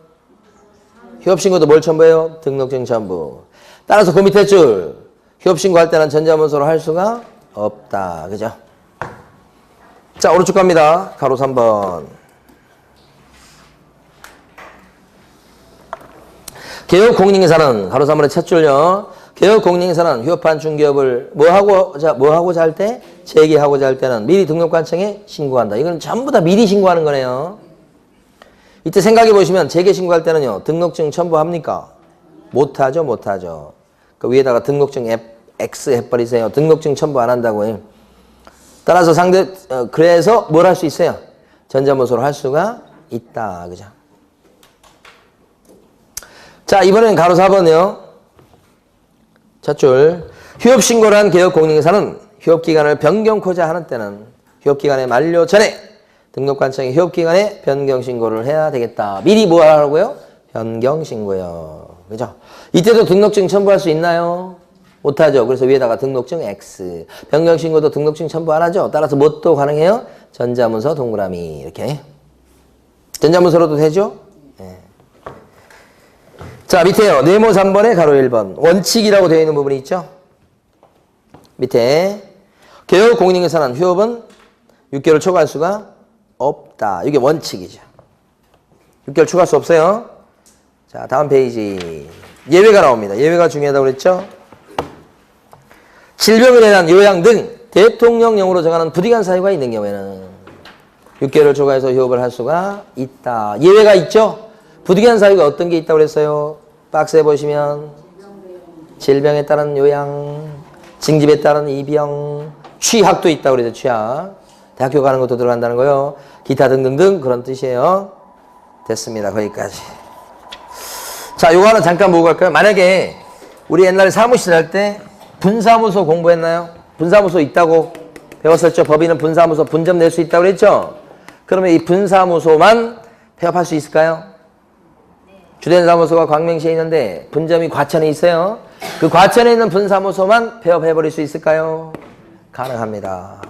휴업신고도 뭘 첨부해요? 등록증 첨부. 따라서 그 밑에 줄 휴업신고할 때는 전자문서로 할 수가 없다. 그죠? 자, 오른쪽 갑니다. 가로 3번. 개업 공인인사는 가로 3번의 첫 줄요. 개업 공인인사는 휴업한 중개업을 뭐 하고자 할 때? 재개하고자 할 때는 미리 등록관청에 신고한다. 이건 전부 다 미리 신고하는 거네요. 이때 생각해 보시면 재개 신고할 때는요. 등록증 첨부합니까? 못하죠. 못하죠. 그 위에다가 등록증 X 해버리세요. 등록증 첨부 안 한다고요. 따라서 그래서 뭘 할 수 있어요? 전자문서로 할 수가 있다. 그죠? 자, 이번엔 가로 4번이요. 첫 줄. 휴업신고를 한 개업공인인사는 휴업기간을 변경코자 하는 때는 휴업기간의 만료 전에 등록관청에 휴업기간에 변경신고를 해야 되겠다. 미리 뭐 하라고요? 변경신고요. 그죠? 이때도 등록증 첨부할 수 있나요? 못하죠. 그래서 위에다가 등록증 X. 변경신고도 등록증 첨부 안 하죠. 따라서 뭣도 가능해요? 전자문서 동그라미. 이렇게. 전자문서로도 되죠? 네. 자, 밑에요. 네모 3번에 가로 1번. 원칙이라고 되어 있는 부분이 있죠? 밑에. 개업 공인인사는 휴업은 6개월 초과할 수가 없다. 이게 원칙이죠. 6개월 초과할 수 없어요. 자, 다음 페이지. 예외가 나옵니다. 예외가 중요하다고 그랬죠? 질병에 대한 요양 등 대통령령으로 정하는 부득이한 사유가 있는 경우에는 6개월을 초과해서 휴업을 할 수가 있다. 예외가 있죠? 부득이한 사유가 어떤 게 있다고 그랬어요? 박스에 보시면 질병에 따른 요양, 징집에 따른 입영, 취학도 있다고 그랬죠. 취학. 대학교 가는 것도 들어간다는 거요. 기타 등등등 그런 뜻이에요. 됐습니다. 거기까지. 자, 요거 하나 잠깐 보고 갈까요? 만약에 우리 옛날에 사무실 할 때 분사무소 공부했나요? 분사무소 있다고 배웠었죠? 법인은 분사무소 분점 낼 수 있다고 그랬죠? 그러면 이 분사무소만 폐업할 수 있을까요? 주된 사무소가 광명시에 있는데 분점이 과천에 있어요. 그 과천에 있는 분사무소만 폐업해버릴 수 있을까요? 가능합니다.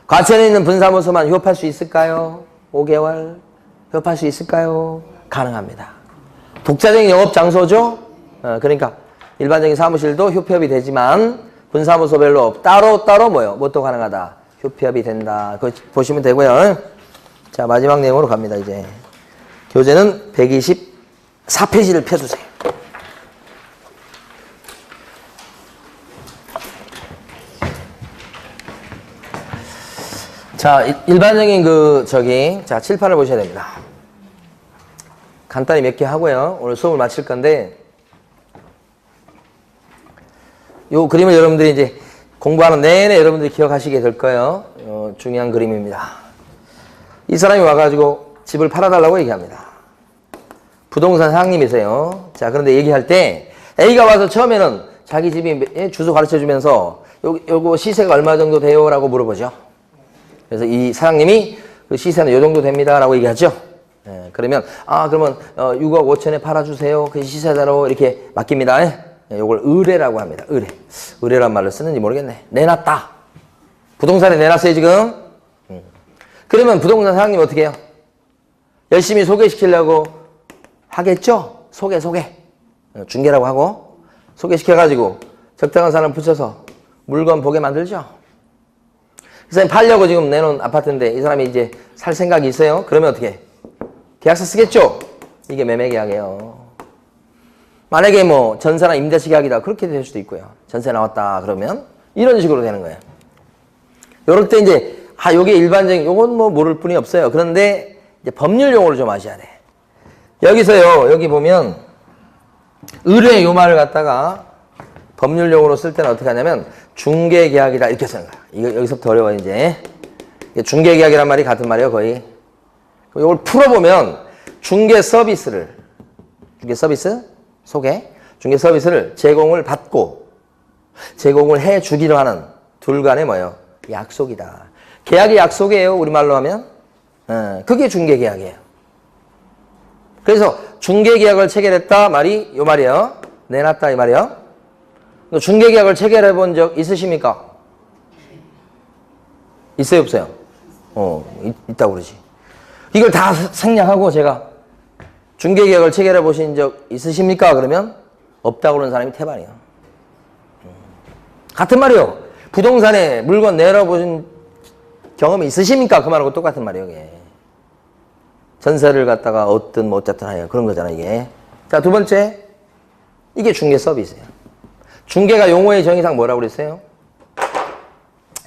과천에 있는 분사무소만 휴업할 수 있을까요? 5개월 휴업할 수 있을까요? 가능합니다. 독자적인 영업 장소죠? 그러니까 일반적인 사무실도 휴폐업이 되지만 분사무소별로 따로 뭐요? 뭣도 가능하다. 휴폐합이 된다. 그거 보시면 되고요. 자, 마지막 내용으로 갑니다, 이제. 교재는 124페이지를 펴주세요. 자, 일반적인 자, 칠판을 보셔야 됩니다. 간단히 몇 개 하고요. 오늘 수업을 마칠 건데, 요 그림을 여러분들이 이제 공부하는 내내 여러분들이 기억하시게 될 거예요. 중요한 그림입니다. 이 사람이 와가지고 집을 팔아달라고 얘기합니다. 부동산 사장님이세요. 자, 그런데 얘기할 때 A가 와서 처음에는 자기 집이 주소 가르쳐주면서 요거 시세가 얼마 정도 돼요? 라고 물어보죠. 그래서 이 사장님이 그 시세는 요 정도 됩니다. 라고 얘기하죠. 예, 그러면 그러면 6억 5천에 팔아주세요. 그 시세대로 이렇게 맡깁니다. 요걸 의뢰라고 합니다. 의뢰란 말을 쓰는지 모르겠네. 내놨다. 부동산에 내놨어요, 지금. 그러면 부동산 사장님 어떻게 해요? 열심히 소개시키려고 하겠죠? 소개. 중개라고 하고 소개시켜가지고 적당한 사람 붙여서 물건 보게 만들죠. 이 사람이 팔려고 지금 내놓은 아파트인데 이 사람이 이제 살 생각이 있어요. 그러면 어떻게 해? 계약서 쓰겠죠? 이게 매매계약이에요. 만약에 뭐 전세나 임대차 계약이다. 그렇게 될 수도 있고요. 전세 나왔다 그러면 이런 식으로 되는 거예요. 요럴 때 이제 요게 일반적인 요건 뭐 모를 뿐이 없어요. 그런데 이제 법률 용어를 좀 아셔야 돼. 여기서요. 여기 보면 의뢰 요 말을 갖다가 법률 용어로 쓸 때는 어떻게 하냐면 중개 계약이다 이렇게 쓰는 거야. 이거 여기서부터 어려워 이제. 중개 계약이란 말이 같은 말이에요, 거의. 이걸 풀어보면 중개 서비스 소개, 중개 서비스를 제공을 받고 제공을 해 주기로 하는 둘 간의 뭐예요? 약속이다. 계약이 약속이에요, 우리말로 하면. 그게 중개 계약이에요. 그래서 중개 계약을 체결했다 말이 요 말이에요. 내놨다 이 말이에요. 중개 계약을 체결해 본 적 있으십니까? 있어요, 없어요? 있다고 그러지. 이걸 다 생략하고 제가 중개 계약을 체결해 보신 적 있으십니까? 그러면 없다고 그러는 사람이 태반이에요. 같은 말이요. 부동산에 물건 내려보신 경험이 있으십니까? 그 말하고 똑같은 말이에요, 이게. 전세를 갖다가 얻든 뭐 어쨌든 하여 그런 거잖아, 이게. 자, 두 번째. 이게 중개 서비스예요. 중개가 용어의 정의상 뭐라고 그랬어요?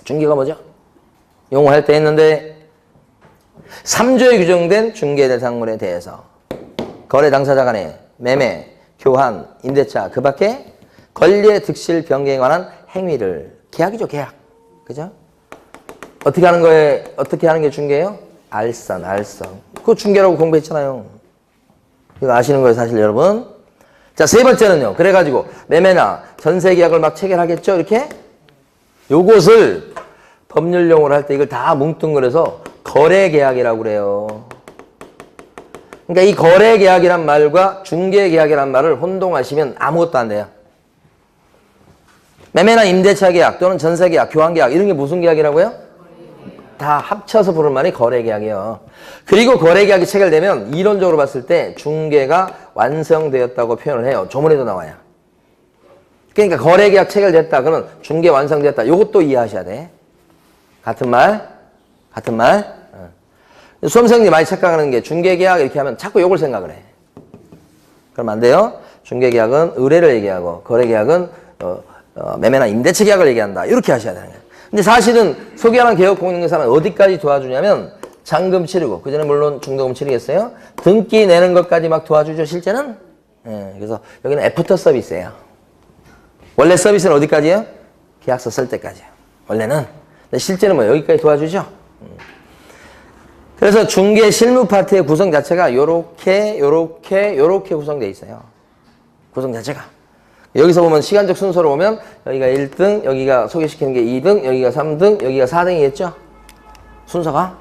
중개가 뭐죠? 용어할 때 했는데 3조에 규정된 중개 대상물에 대해서 거래 당사자 간의 매매, 교환, 임대차 그 밖에 권리의 득실 변경에 관한 행위를 계약이죠, 계약. 그죠? 어떻게 하는 게 중개예요? 알선. 그거 중개라고 공부했잖아요. 이거 아시는 거예요, 사실 여러분. 자, 세 번째는요. 그래가지고 매매나 전세 계약을 막 체결하겠죠, 이렇게? 요것을 법률 용어로 할 때 이걸 다 뭉뚱그려서 거래 계약이라고 그래요. 그러니까 이 거래 계약이란 말과 중개 계약이란 말을 혼동하시면 아무것도 안 돼요. 매매나 임대차 계약 또는 전세 계약, 교환 계약 이런 게 무슨 계약이라고요? 다 합쳐서 부르는 말이 거래 계약이에요. 그리고 거래 계약이 체결되면 이론적으로 봤을 때 중개가 완성되었다고 표현을 해요. 조문에도 나와요. 그러니까 거래 계약 체결됐다. 그러면 중개 완성되었다. 이것도 이해하셔야 돼. 같은 말. 수험생들이 많이 착각하는 게 중개계약 이렇게 하면 자꾸 요걸 생각을 해. 그러면 안 돼요. 중개계약은 의뢰를 얘기하고 거래계약은 매매나 임대차 계약을 얘기한다. 이렇게 하셔야 되는 거예요. 근데 사실은 소개하는 개업공인중개사는 어디까지 도와주냐면 잔금 치르고 그전에 물론 중도금 치르겠어요. 등기 내는 것까지 막 도와주죠. 실제는. 그래서 여기는 애프터 서비스예요. 원래 서비스는 어디까지예요? 계약서 쓸 때까지예요. 원래는. 근데 실제는 뭐 여기까지 도와주죠. 그래서 중개 실무 파트의 구성 자체가 요렇게 구성되어 있어요. 구성 자체가. 여기서 보면 시간적 순서로 보면 여기가 1등, 여기가 소개시키는 게 2등, 여기가 3등, 여기가 4등이겠죠? 순서가.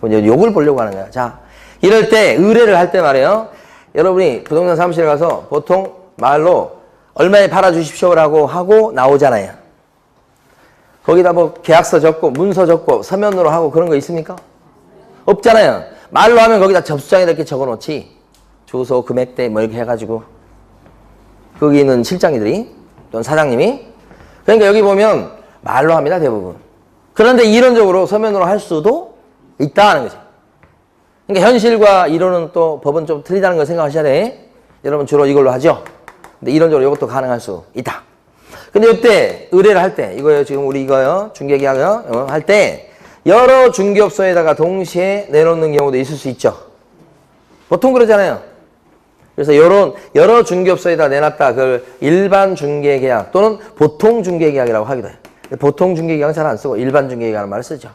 요걸 보려고 하는 거야. 자, 이럴 때 의뢰를 할 때 말이에요. 여러분이 부동산 사무실에 가서 보통 말로 얼마에 팔아주십시오라고 하고 나오잖아요. 거기다 뭐 계약서 적고 문서 적고 서면으로 하고 그런 거 있습니까? 없잖아요. 말로 하면 거기다 접수장에 이렇게 적어놓지. 주소, 금액대 뭐 이렇게 해가지고. 거기 있는 실장님들이 또는 사장님이. 그러니까 여기 보면 말로 합니다, 대부분. 그런데 이론적으로 서면으로 할 수도 있다는 거지. 그러니까 현실과 이론은 또 법은 좀 틀리다는 걸 생각하셔야 돼. 여러분 주로 이걸로 하죠. 근데 이론적으로 이것도 가능할 수 있다. 근데 이때 의뢰를 할 때 이거요 지금 우리 이거요 중개계약요 할 때 여러 중개업소에다가 동시에 내놓는 경우도 있을 수 있죠. 보통 그러잖아요. 그래서 여러 중개업소에다 내놨다 그걸 일반 중개계약 또는 보통 중개계약이라고 하기도 해요. 보통 중개계약은 잘 안 쓰고 일반 중개계약이라는 말을 쓰죠.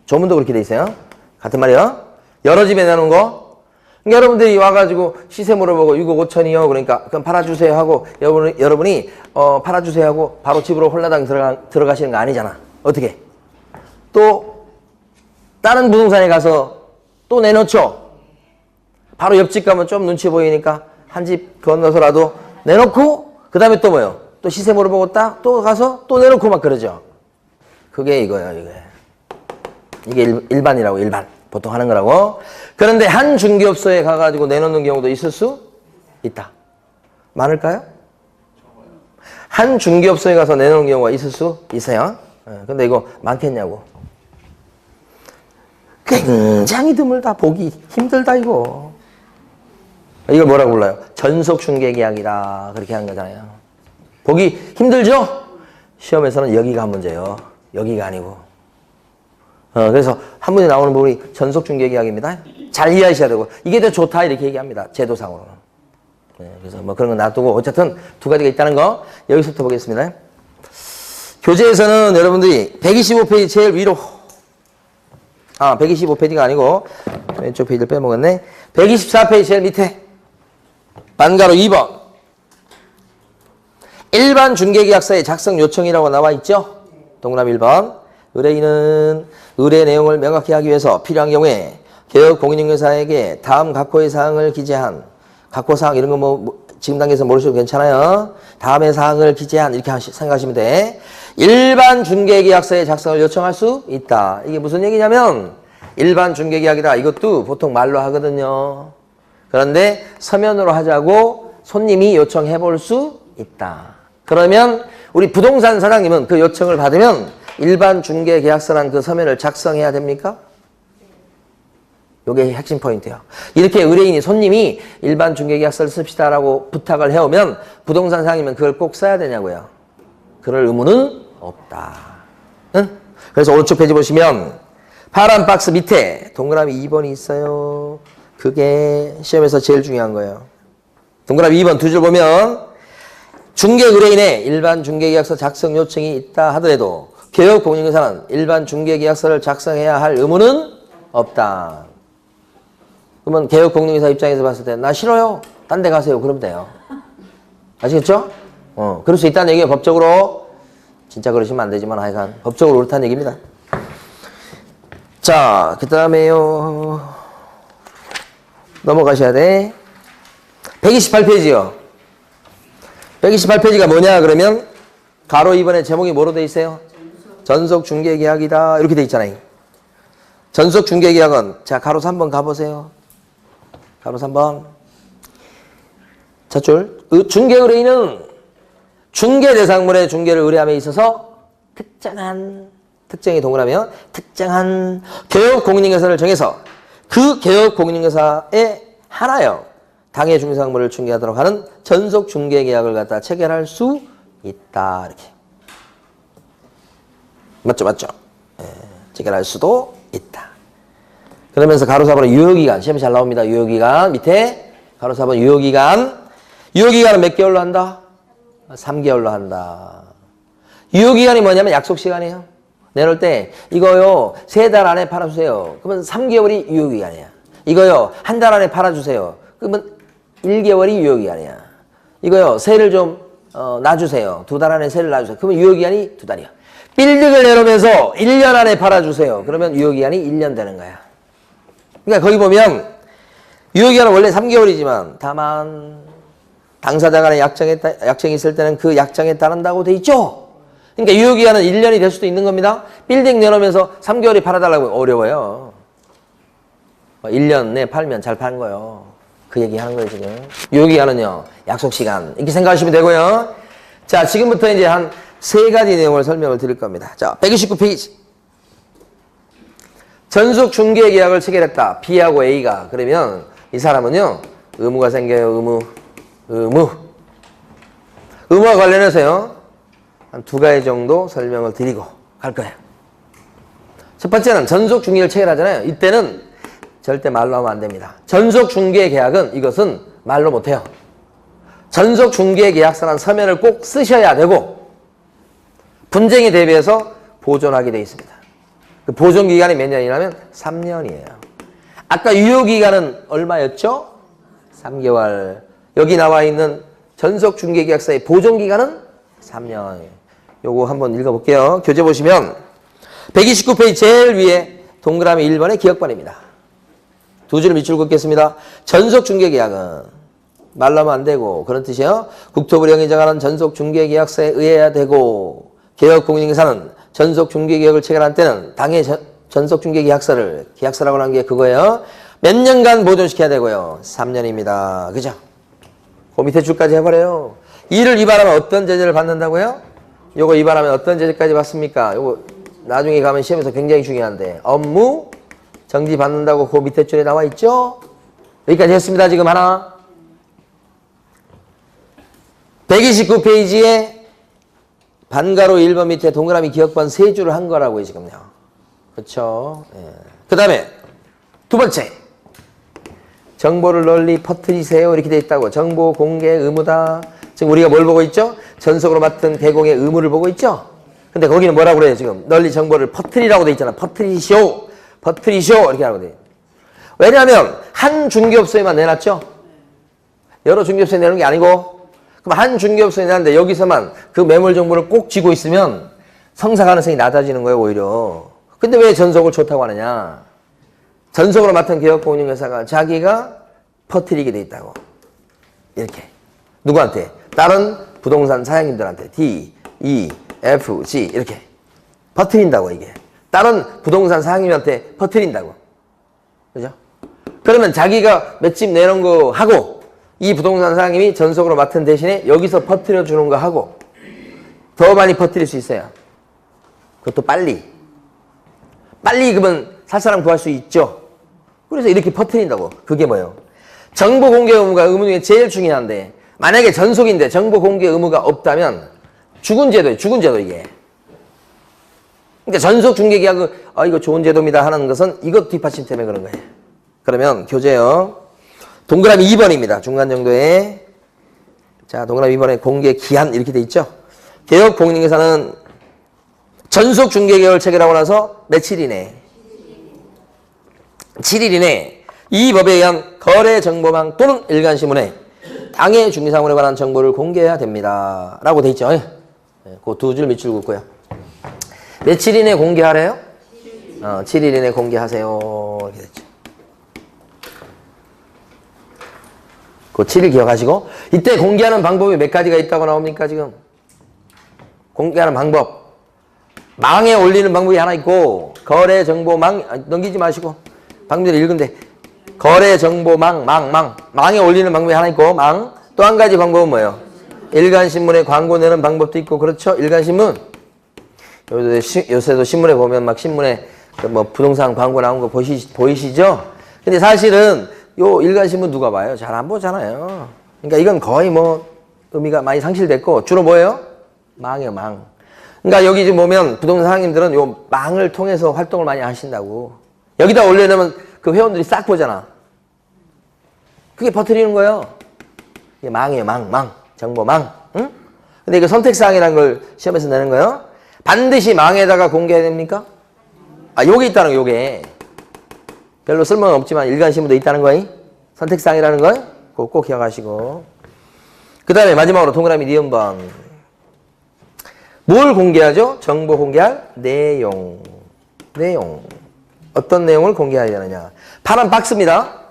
조문도 그렇게 돼 있어요. 같은 말이요. 여러 집에 내놓은 거. 그러니까 여러분들이 와가지고 시세 물어보고 6억 5천이요. 그러니까 그럼 팔아주세요 하고 여러분이 팔아주세요 하고 바로 집으로 홀라당 들어가시는 거 아니잖아. 어떻게? 또 다른 부동산에 가서 또 내놓죠. 바로 옆집 가면 좀 눈치 보이니까 한 집 건너서라도 내놓고 그 다음에 또 뭐요? 또 시세 물어보고 딱 또 가서 또 내놓고 막 그러죠. 그게 이거예요. 이게 일반이라고 일반. 보통 하는 거라고. 그런데 한 중개업소에 가가지고 내놓는 경우도 있을 수 있다. 많을까요? 한 중개업소에 가서 내놓는 경우가 있을 수 있어요. 근데 이거 많겠냐고. 굉장히 드물다. 보기 힘들다 이거. 이걸 뭐라고 불러요? 전속 중개계약이다. 그렇게 하는 거잖아요. 보기 힘들죠? 시험에서는 여기가 한 문제예요. 여기가 아니고. 그래서 한 문제 나오는 부분이 전속 중개계약입니다. 잘 이해하셔야 되고 이게 더 좋다 이렇게 얘기합니다. 제도상으로는. 그래서 뭐 그런 거 놔두고 어쨌든 두 가지가 있다는 거 여기서부터 보겠습니다. 교재에서는 여러분들이 125페이지 제일 위로 125페이지가 아니고 왼쪽 페이지를 빼먹었네. 124페이지 제일 밑에 반가로 2번 일반 중개계약서의 작성 요청이라고 나와 있죠. 동그라미 1번 의뢰인은 의뢰 내용을 명확히 하기 위해서 필요한 경우에 개업 공인중개사에게 다음 각호의 사항을 기재한 각호사항 이런 거 뭐 지금 단계에서 모르셔도 괜찮아요. 다음의 사항을 기재한 이렇게 생각하시면 돼. 일반 중개계약서의 작성을 요청할 수 있다. 이게 무슨 얘기냐면 일반 중개계약이다. 이것도 보통 말로 하거든요. 그런데 서면으로 하자고 손님이 요청해 볼 수 있다. 그러면 우리 부동산 사장님은 그 요청을 받으면 일반 중개계약서란 그 서면을 작성해야 됩니까? 이게 핵심 포인트예요. 이렇게 의뢰인이 손님이 일반 중개계약서를 씁시다라고 부탁을 해오면 부동산 사장님은 그걸 꼭 써야 되냐고요. 그럴 의무는 없다. 응? 그래서 오른쪽 페이지 보시면 파란 박스 밑에 동그라미 2번이 있어요. 그게 시험에서 제일 중요한 거예요. 동그라미 2번 두 줄 보면 중개 의뢰인의 일반 중개계약서 작성 요청이 있다 하더라도 개업 공인중개사는 일반 중개계약서를 작성해야 할 의무는 없다. 그러면 개업 공인중개사 입장에서 봤을 때 나 싫어요. 딴 데 가세요. 그러면 돼요. 아시겠죠? 그럴 수 있다는 얘기예요. 법적으로. 진짜 그러시면 안 되지만 하여간 법적으로 그렇다는 얘기입니다. 자, 그 다음에요. 넘어가셔야 돼. 128페이지요. 128페이지가 뭐냐 그러면 가로 2번에 제목이 뭐로 돼 있어요? 전속 중개계약이다. 이렇게 돼 있잖아요. 전속 중개계약은 자 가로 3번 가보세요. 가로 3번. 첫줄 중개 의뢰인은 중개 대상물의 중개를 의뢰함에 있어서 특정이 동그라면 특정한 개업 공인중개사를 정해서 그 개업 공인중개사에 하나여 당해 중개상물을 중개하도록 하는 전속 중개계약을 갖다 체결할 수 있다. 이렇게. 맞죠? 체결할 수도 있다. 그러면서 가로 4번은 유효기간. 시험이 잘 나옵니다. 유효기간. 밑에 가로 4번 유효기간. 유효기간은 몇 개월로 한다? 3개월로 한다. 유효기간이 뭐냐면 약속시간이에요. 내놓을 때 이거요 3달 안에 팔아주세요. 그러면 3개월이 유효기간이야. 이거요 한 달 안에 팔아주세요. 그러면 1개월이 유효기간이야. 이거요 세를 좀 놔주세요. 2달 안에 세를 놔주세요. 그러면 유효기간이 2달이야. 빌딩을 내놓으면서 1년 안에 팔아주세요. 그러면 유효기간이 1년 되는 거야. 그러니까 거기 보면 유효기간은 원래 3개월이지만 다만 당사자 간에 약정이 있을 때는 그 약정에 따른다고 돼 있죠. 그러니까 유효기간은 1년이 될 수도 있는 겁니다. 빌딩 내놓으면서 3개월이 팔아달라고 어려워요. 1년 내에 팔면 잘 파는 거예요. 그 얘기 하는 거예요, 지금. 유효기간은요, 약속시간. 이렇게 생각하시면 되고요. 자, 지금부터 이제 한 3가지 내용을 설명을 드릴 겁니다. 자, 129페이지. 전속 중개 계약을 체결했다. B하고 A가. 그러면 이 사람은요. 의무가 생겨요. 의무와 관련해서요. 한 두 가지 정도 설명을 드리고 갈 거예요. 첫 번째는 전속 중개를 체결하잖아요. 이때는 절대 말로 하면 안 됩니다. 전속 중개 계약은 이것은 말로 못해요. 전속 중개 계약서란 서면을 꼭 쓰셔야 되고 분쟁에 대비해서 보존하게 되어 있습니다. 그 보존 기간이 몇 년이냐면 3년이에요. 아까 유효 기간은 얼마였죠? 3개월. 여기 나와 있는 전속 중개 계약서의 보존 기간은 3년. 요거 한번 읽어볼게요. 교재 보시면 129페이지 제일 위에 동그라미 1번의 기억번입니다. 두 줄 밑줄 긋겠습니다. 전속 중개 계약은 말로 하면 안 되고 그런 뜻이에요. 국토부령이 인정하는 전속 중개 계약서에 의해야 되고 개혁공인인사는 전속 중개 계약을 체결한 때는 당해 전속 중개 계약서라고 하는 게 그거예요. 몇 년간 보존시켜야 되고요. 3년입니다. 그죠? 그 밑에 줄까지 해버려요. 이를 위반하면 어떤 제재를 받는다고요? 요거 위반하면 어떤 제재까지 받습니까? 요거 나중에 가면 시험에서 굉장히 중요한데 업무 정지 받는다고 그 밑에 줄에 나와 있죠? 여기까지 했습니다. 지금 하나. 129페이지에 반가로 1번 밑에 동그라미 기억번 3줄을 한 거라고요. 지금요. 그렇죠? 예. 그 다음에 두 번째. 정보를 널리 퍼뜨리세요. 이렇게 돼 있다고. 정보 공개 의무다. 지금 우리가 뭘 보고 있죠? 전속으로 맡은 대공의 의무를 보고 있죠? 근데 거기는 뭐라고 그래요? 지금 널리 정보를 퍼뜨리라고 돼 있잖아. 퍼뜨리시오. 이렇게 하라고 돼. 왜냐하면 한 중개업소에만 내놨죠? 여러 중개업소에 내놓은 게 아니고 그럼 한 중개업소에 내놨는데 여기서만 그 매물 정보를 꼭 쥐고 있으면 성사 가능성이 낮아지는 거예요. 오히려. 근데 왜 전속을 좋다고 하느냐? 전속으로 맡은 개혁공인회사가 자기가 퍼뜨리게 돼 있다고. 이렇게. 누구한테? 다른 부동산 사장님들한테 D, E, F, G 이렇게 퍼뜨린다고 이게. 다른 부동산 사장님한테 퍼뜨린다고. 그죠? 그러면 자기가 몇 집 내놓은 거 하고 이 부동산 사장님이 전속으로 맡은 대신에 여기서 퍼뜨려 주는 거 하고 더 많이 퍼뜨릴 수 있어요. 그것도 빨리 그러면 살 사람 구할 수 있죠. 그래서 이렇게 퍼뜨린다고. 그게 뭐예요? 정보 공개 의무가 의무 중에 제일 중요한데 만약에 전속인데 정보 공개 의무가 없다면 죽은 제도예요. 죽은 제도 이게. 그러니까 전속 중개 계약은 이거 좋은 제도입니다 하는 것은 이것 뒷받침 때문에 그런 거예요. 그러면 교재요. 동그라미 2번입니다. 중간 정도에. 자, 동그라미 2번에 공개 기한 이렇게 돼 있죠. 개혁공인회사는 전속 중개 계약을 체결하고 나서 며칠 이내 7일 이내 이 법에 의한 거래 정보망 또는 일간신문에 당해 중개사무에 관한 정보를 공개해야 됩니다. 라고 돼 있죠. 그 두 줄 밑줄 긋고요. 며칠 이내 공개하래요? 7일 이내 공개하세요. 이렇게 됐죠. 그 7일 기억하시고 이때 공개하는 방법이 몇 가지가 있다고 나옵니까 지금? 공개하는 방법. 망에 올리는 방법이 하나 있고 거래 정보망 넘기지 마시고 방금 읽은데 거래 정보망 망에 올리는 방법이 하나 있고 망. 또 한 가지 방법은 뭐예요? 일간신문에 광고 내는 방법도 있고 그렇죠? 일간신문. 요새도 신문에 보면 막 신문에 뭐 부동산 광고 나온 거 보이시죠? 근데 사실은 요 일간신문 누가 봐요? 잘 안 보잖아요. 그러니까 이건 거의 뭐 의미가 많이 상실됐고 주로 뭐예요? 망이에요, 망. 그러니까 여기 지금 보면 부동산 사장님들은 요 망을 통해서 활동을 많이 하신다고. 여기다 올려놓으면 그 회원들이 싹 보잖아. 그게 퍼뜨리는 거예요. 이게 망이에요, 망. 정보망. 응? 근데 이거 선택사항이라는 걸 시험에서 내는 거예요. 반드시 망에다가 공개해야 됩니까? 요게 있다는 거, 요게. 별로 쓸모는 없지만 일간신문도 있다는 거예요. 선택사항이라는 걸 꼭 기억하시고. 그 다음에 마지막으로 동그라미 니은 번. 뭘 공개하죠? 정보 공개할 내용. 어떤 내용을 공개해야 되느냐. 파란 박스입니다.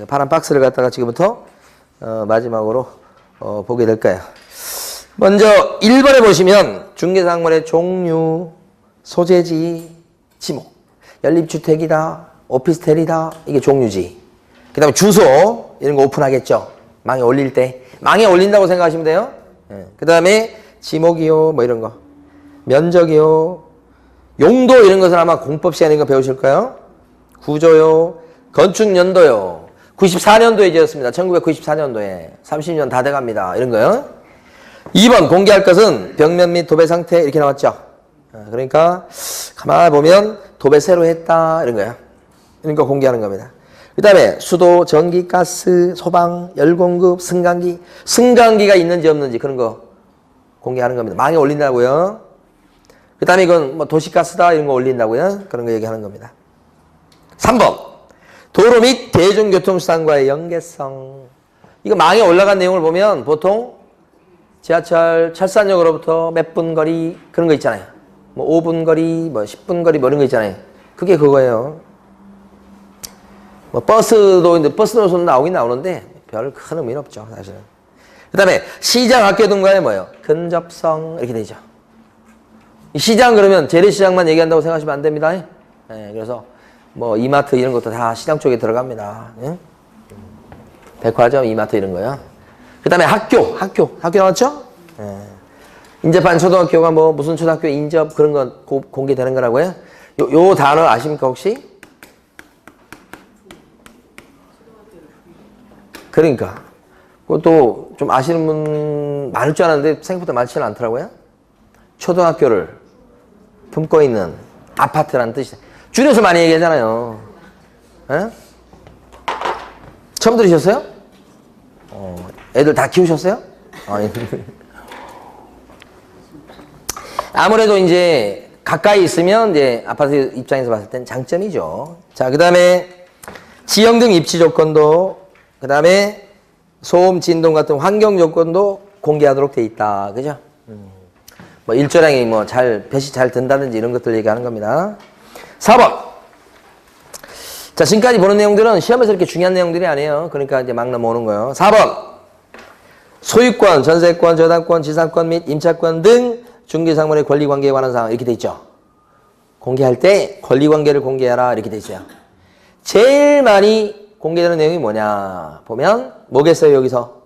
파란 박스를 갖다가 지금부터 마지막으로 보게 될 거예요. 먼저 1번에 보시면 중개사항물의 종류, 소재지, 지목, 연립주택이다, 오피스텔이다, 이게 종류지. 그 다음에 주소, 이런 거 오픈하겠죠. 망에 올릴 때. 망에 올린다고 생각하시면 돼요. 그 다음에 지목이요, 뭐 이런 거. 면적이요. 용도 이런 것은 아마 공법 시간에 이거 배우실 거예요. 구조요. 건축 연도요. 94년도에 지었습니다. 1994년도에. 30년 다 돼갑니다. 이런 거요. 2번 공개할 것은 벽면 및 도배 상태 이렇게 나왔죠. 그러니까 가만히 보면 도배 새로 했다 이런 거야. 그러니까 공개하는 겁니다. 그 다음에 수도, 전기, 가스, 소방, 열공급, 승강기가 있는지 없는지 그런 거 공개하는 겁니다. 망에 올린다고요. 그 다음에 이건 뭐 도시가스다 이런 거 올린다고요. 그런 거 얘기하는 겁니다. 3번 도로 및 대중교통수단과의 연계성. 이거 망에 올라간 내용을 보면 보통 지하철, 철산역으로부터 몇 분 거리 그런 거 있잖아요. 뭐 5분 거리, 뭐 10분 거리 뭐 이런 거 있잖아요. 그게 그거예요. 뭐 버스도 이제 버스 노선도 나오긴 나오는데 별 큰 의미는 없죠, 사실은. 그다음에 시장 학교 등과의 뭐예요? 근접성 이렇게 되죠. 시장 그러면 재래시장만 얘기한다고 생각하시면 안 됩니다. 예, 그래서 뭐 이마트 이런 것도 다 시장 쪽에 들어갑니다. 예? 백화점, 이마트 이런 거요. 그다음에 학교 나왔죠? 예. 인접한 초등학교가 뭐 무슨 초등학교 인접 그런 거 공개되는 거라고요? 요 단어 아십니까 혹시? 그러니까 그것도 좀 아시는 분 많을 줄 알았는데 생각보다 많지는 않더라고요. 초등학교를 품고 있는 아파트라는 뜻이 줄여서 많이 얘기하잖아요. 에? 처음 들으셨어요? 애들 다 키우셨어요? 아무래도 이제 가까이 있으면 이제 아파트 입장에서 봤을 땐 장점이죠. 자, 그 다음에 지형 등 입지 조건도 그 다음에 소음, 진동 같은 환경 조건도 공개하도록 돼 있다. 그죠? 뭐 일조량이 뭐 배시 잘 된다든지 이런 것들 얘기하는 겁니다. 4번. 자, 지금까지 보는 내용들은 시험에서 이렇게 중요한 내용들이 아니에요. 그러니까 이제 막 넘어오는 거예요. 4번. 소유권, 전세권, 저당권, 지상권 및 임차권 등 중개상물의 권리관계에 관한 사항 이렇게 돼 있죠. 공개할 때 권리관계를 공개하라 이렇게 돼 있어요. 제일 많이 공개되는 내용이 뭐냐 보면 뭐겠어요 여기서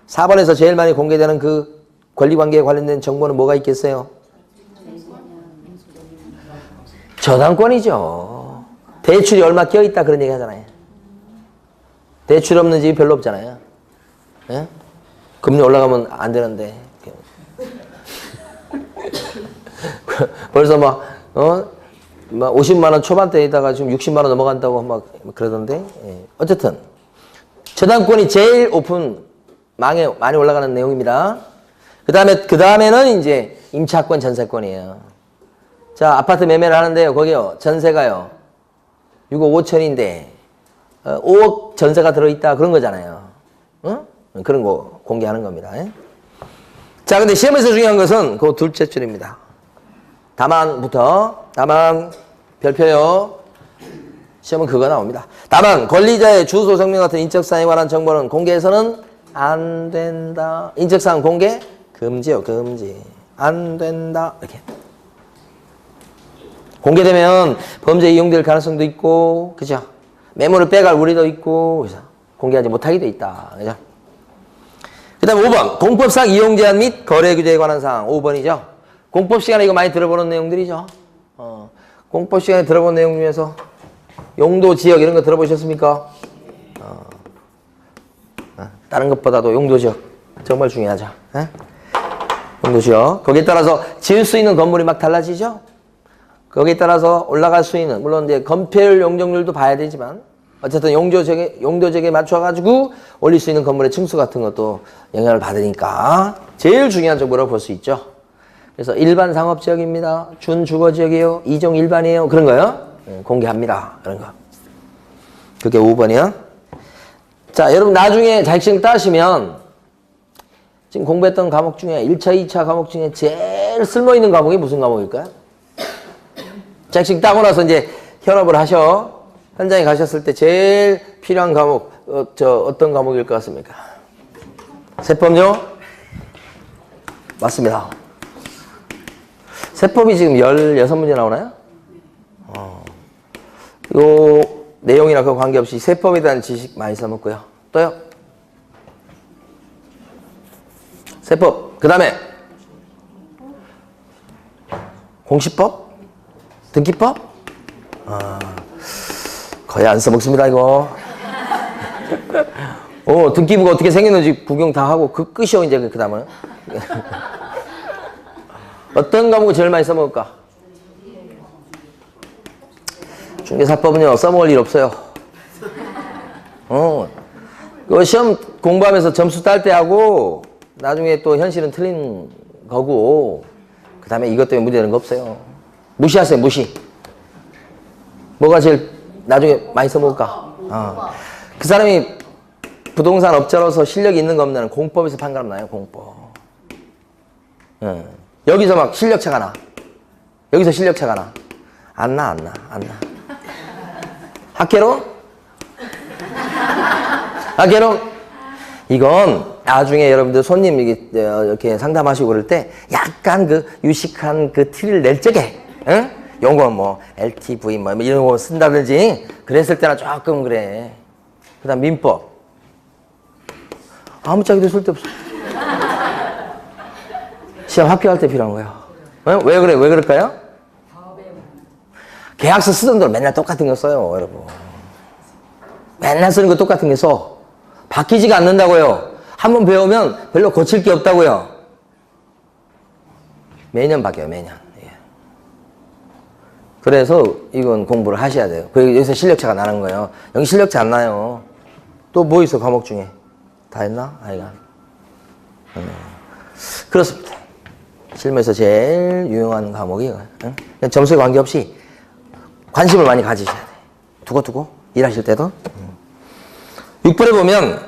4번에서 제일 많이 공개되는 그 권리관계에 관련된 정보는 뭐가 있겠어요? 저당권이죠. 대출이 얼마 껴있다 그런 얘기 하잖아요. 대출 없는 집이 별로 없잖아요. 예? 금리 올라가면 안 되는데 벌써 막 50만 원 초반대에다가 지금 60만 원 넘어간다고 막 그러던데. 예. 어쨌든 저당권이 제일 망에 많이 올라가는 내용입니다. 그 다음에는 이제 임차권, 전세권이에요. 자, 아파트 매매를 하는데요. 거기요 전세가요 6억 5천인데 5억 전세가 들어있다 그런 거잖아요. 응? 그런 거 공개하는 겁니다. 예? 자, 근데 시험에서 중요한 것은 그 둘째 줄입니다. 다만 별표요. 시험은 그거 나옵니다. 다만 권리자의 주소, 성명 같은 인적사항에 관한 정보는 공개해서는 안 된다. 인적사항 공개 금지요. 금지. 안 된다. 이렇게. 공개되면 범죄에 이용될 가능성도 있고 그죠? 매물을 빼갈 우려도 있고 그래서 공개하지 못하게 돼 있다. 그죠? 그 다음 5번 공법상 이용 제한 및 거래 규제에 관한 사항 5번이죠. 공법 시간에 이거 많이 들어보는 내용들이죠. 공법 시간에 들어본 내용 중에서 용도, 지역 이런 거 들어보셨습니까? 다른 것보다도 용도, 지역 정말 중요하죠. 에? 용도, 지역 거기에 따라서 지을 수 있는 건물이 막 달라지죠. 거기에 따라서 올라갈 수 있는 물론 이제 건폐율 용적률도 봐야 되지만 어쨌든 용도적에 맞춰가지고 올릴 수 있는 건물의 층수 같은 것도 영향을 받으니까 제일 중요한 정보라고 볼 수 있죠. 그래서 일반 상업지역입니다. 준주거지역이에요. 2종 일반이에요. 그런 거요. 공개합니다. 그런 거. 그게 5번이요. 자, 여러분 나중에 자격증 따시면 지금 공부했던 과목 중에 1차, 2차 과목 중에 제일 쓸모있는 과목이 무슨 과목일까요? 자격증 따고 나서 이제 현업을 하셔. 현장에 가셨을 때 제일 필요한 과목 어떤 과목일 것 같습니까? 세법요? 맞습니다. 세법이 지금 16문제 나오나요? 요 내용이랑 그 관계없이 세법에 대한 지식 많이 써먹고요. 또요? 세법. 그 다음에 공시법? 등기법? 거의 안 써먹습니다, 이거. 등기부가 어떻게 생겼는지 구경 다 하고, 끝이요, 이제, 그 다음은. 어떤 과목을 제일 많이 써먹을까? 중개사법은요, 써먹을 일 없어요. 그 시험 공부하면서 점수 딸 때 하고, 나중에 또 현실은 틀린 거고, 그 다음에 이것 때문에 문제 되는 거 없어요. 무시하세요, 무시. 뭐가 제일 나중에 많이 써먹을까? 그 사람이 부동산 업자로서 실력이 있는 거 없는 공법에서 판가름 나요, 공법. 여기서 막 실력차가 나. 여기서 실력차가 나. 안 나. 학개론? 이건 나중에 여러분들 손님 이렇게 상담하시고 그럴 때 약간 그 유식한 그 티를 낼 적에, 응? 용어 뭐 LTV 뭐 이런 거 쓴다든지 그랬을 때나 조금 그래. 그 다음 민법. 아무짝에도 쓸데없어. 시험 합격할 때 필요한 거예요. 응? 왜 그래? 왜 그럴까요? 계약서 쓰던 대로 맨날 똑같은 거 써요, 여러분. 맨날 쓰는 거 똑같은 게 써. 바뀌지가 않는다고요. 한번 배우면 별로 고칠 게 없다고요. 매년 바뀌어요, 매년. 예. 그래서 이건 공부를 하셔야 돼요. 그리고 여기서 실력차가 나는 거예요. 여기 실력차 안 나요. 또 뭐 있어, 과목 중에? 다 했나? 아이가. 그렇습니다. 실무에서 제일 유용한 과목이 응? 점수에 관계없이 관심을 많이 가지셔야 돼. 두고 일하실 때도. 6번에 보면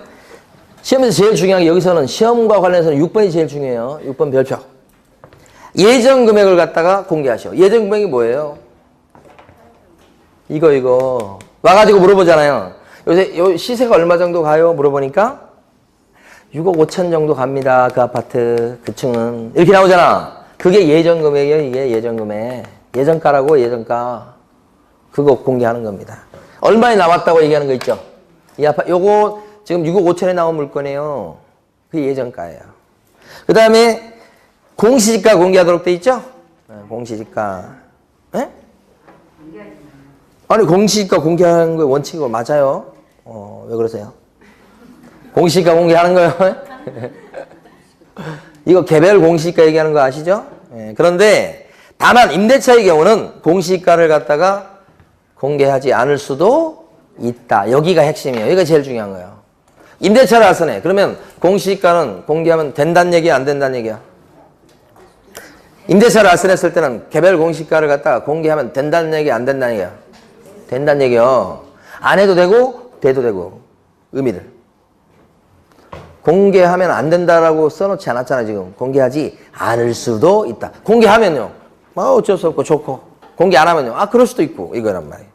시험에서 제일 중요한 게 여기서는 시험과 관련해서는 6번이 제일 중요해요. 6번 별표. 예정 금액을 갖다가 공개하셔. 예정 금액이 뭐예요? 이거. 와가지고 물어보잖아요. 요새 요 시세가 얼마 정도 가요? 물어보니까 6억 5천 정도 갑니다. 그 아파트, 그 층은. 이렇게 나오잖아. 그게 예정 금액이에요. 이게 예정 금액. 예정가라고, 예정가. 그거 공개하는 겁니다. 얼마에 나왔다고 얘기하는 거 있죠? 이 아파트, 요거 지금 6억 5천에 나온 물건이에요. 그게 예정가예요. 그 다음에 공시지가 공개하도록 돼 있죠? 공시지가. 에? 아니, 공시지가 공개하는 거 원칙이 맞아요. 왜 그러세요? 공시지가 공개하는 거예요. 이거 개별 공시지가 얘기하는 거 아시죠? 그런데 다만 임대차의 경우는 공시지가를 갖다가 공개하지 않을 수도 있다. 여기가 핵심이에요. 여기가 제일 중요한 거예요. 임대차를 알선해. 그러면 공시지가는 공개하면 된다는 얘기야, 안 된다는 얘기야? 임대차를 알선했을 때는 개별 공시지가를 갖다가 공개하면 된다는 얘기야, 안 된다는 얘기야? 된다는 얘기요. 안 해도 되고 돼도 되고. 의미를. 공개하면 안 된다라고 써놓지 않았잖아, 지금. 공개하지 않을 수도 있다. 공개하면요. 어쩔 수 없고 좋고. 공개 안 하면요. 그럴 수도 있고. 이거란 말이에요.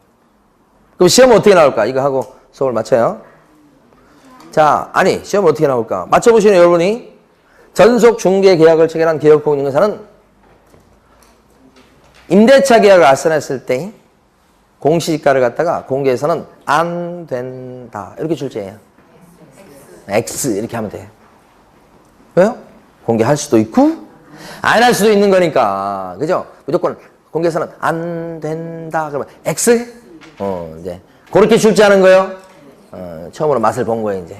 그럼 시험은 어떻게 나올까? 이거 하고 수업을 마쳐요. 자, 시험은 어떻게 나올까? 맞춰보시는 여러분이 전속 중개 계약을 체결한 개업공인중개사는 임대차 계약을 알선했을 때 공시지가를 갖다가 공개해서는 안 된다. 이렇게 출제해요. X 이렇게 하면 돼요. 왜요? 공개할 수도 있고 안 할 수도 있는 거니까. 그죠? 무조건 공개해서는 안 된다. 그러면 X? 이제 그렇게 출제하는 거예요. 처음으로 맛을 본 거예요, 이제.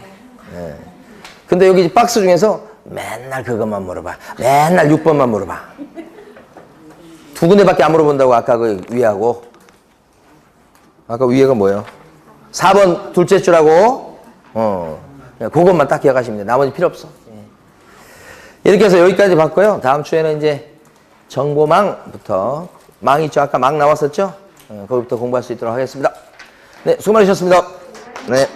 근데 여기 박스 중에서 맨날 그것만 물어봐. 맨날 6번만 물어봐. 두 군데밖에 안 물어본다고, 아까 그 위하고. 아까 위에가 뭐예요? 4번 둘째 줄하고, 그것만 딱 기억하시면 돼요. 나머지 필요 없어. 이렇게 해서 여기까지 봤고요. 다음 주에는 이제 정보망부터, 망 있죠? 아까 망 나왔었죠? 거기부터 공부할 수 있도록 하겠습니다. 네, 수고 많으셨습니다. 네.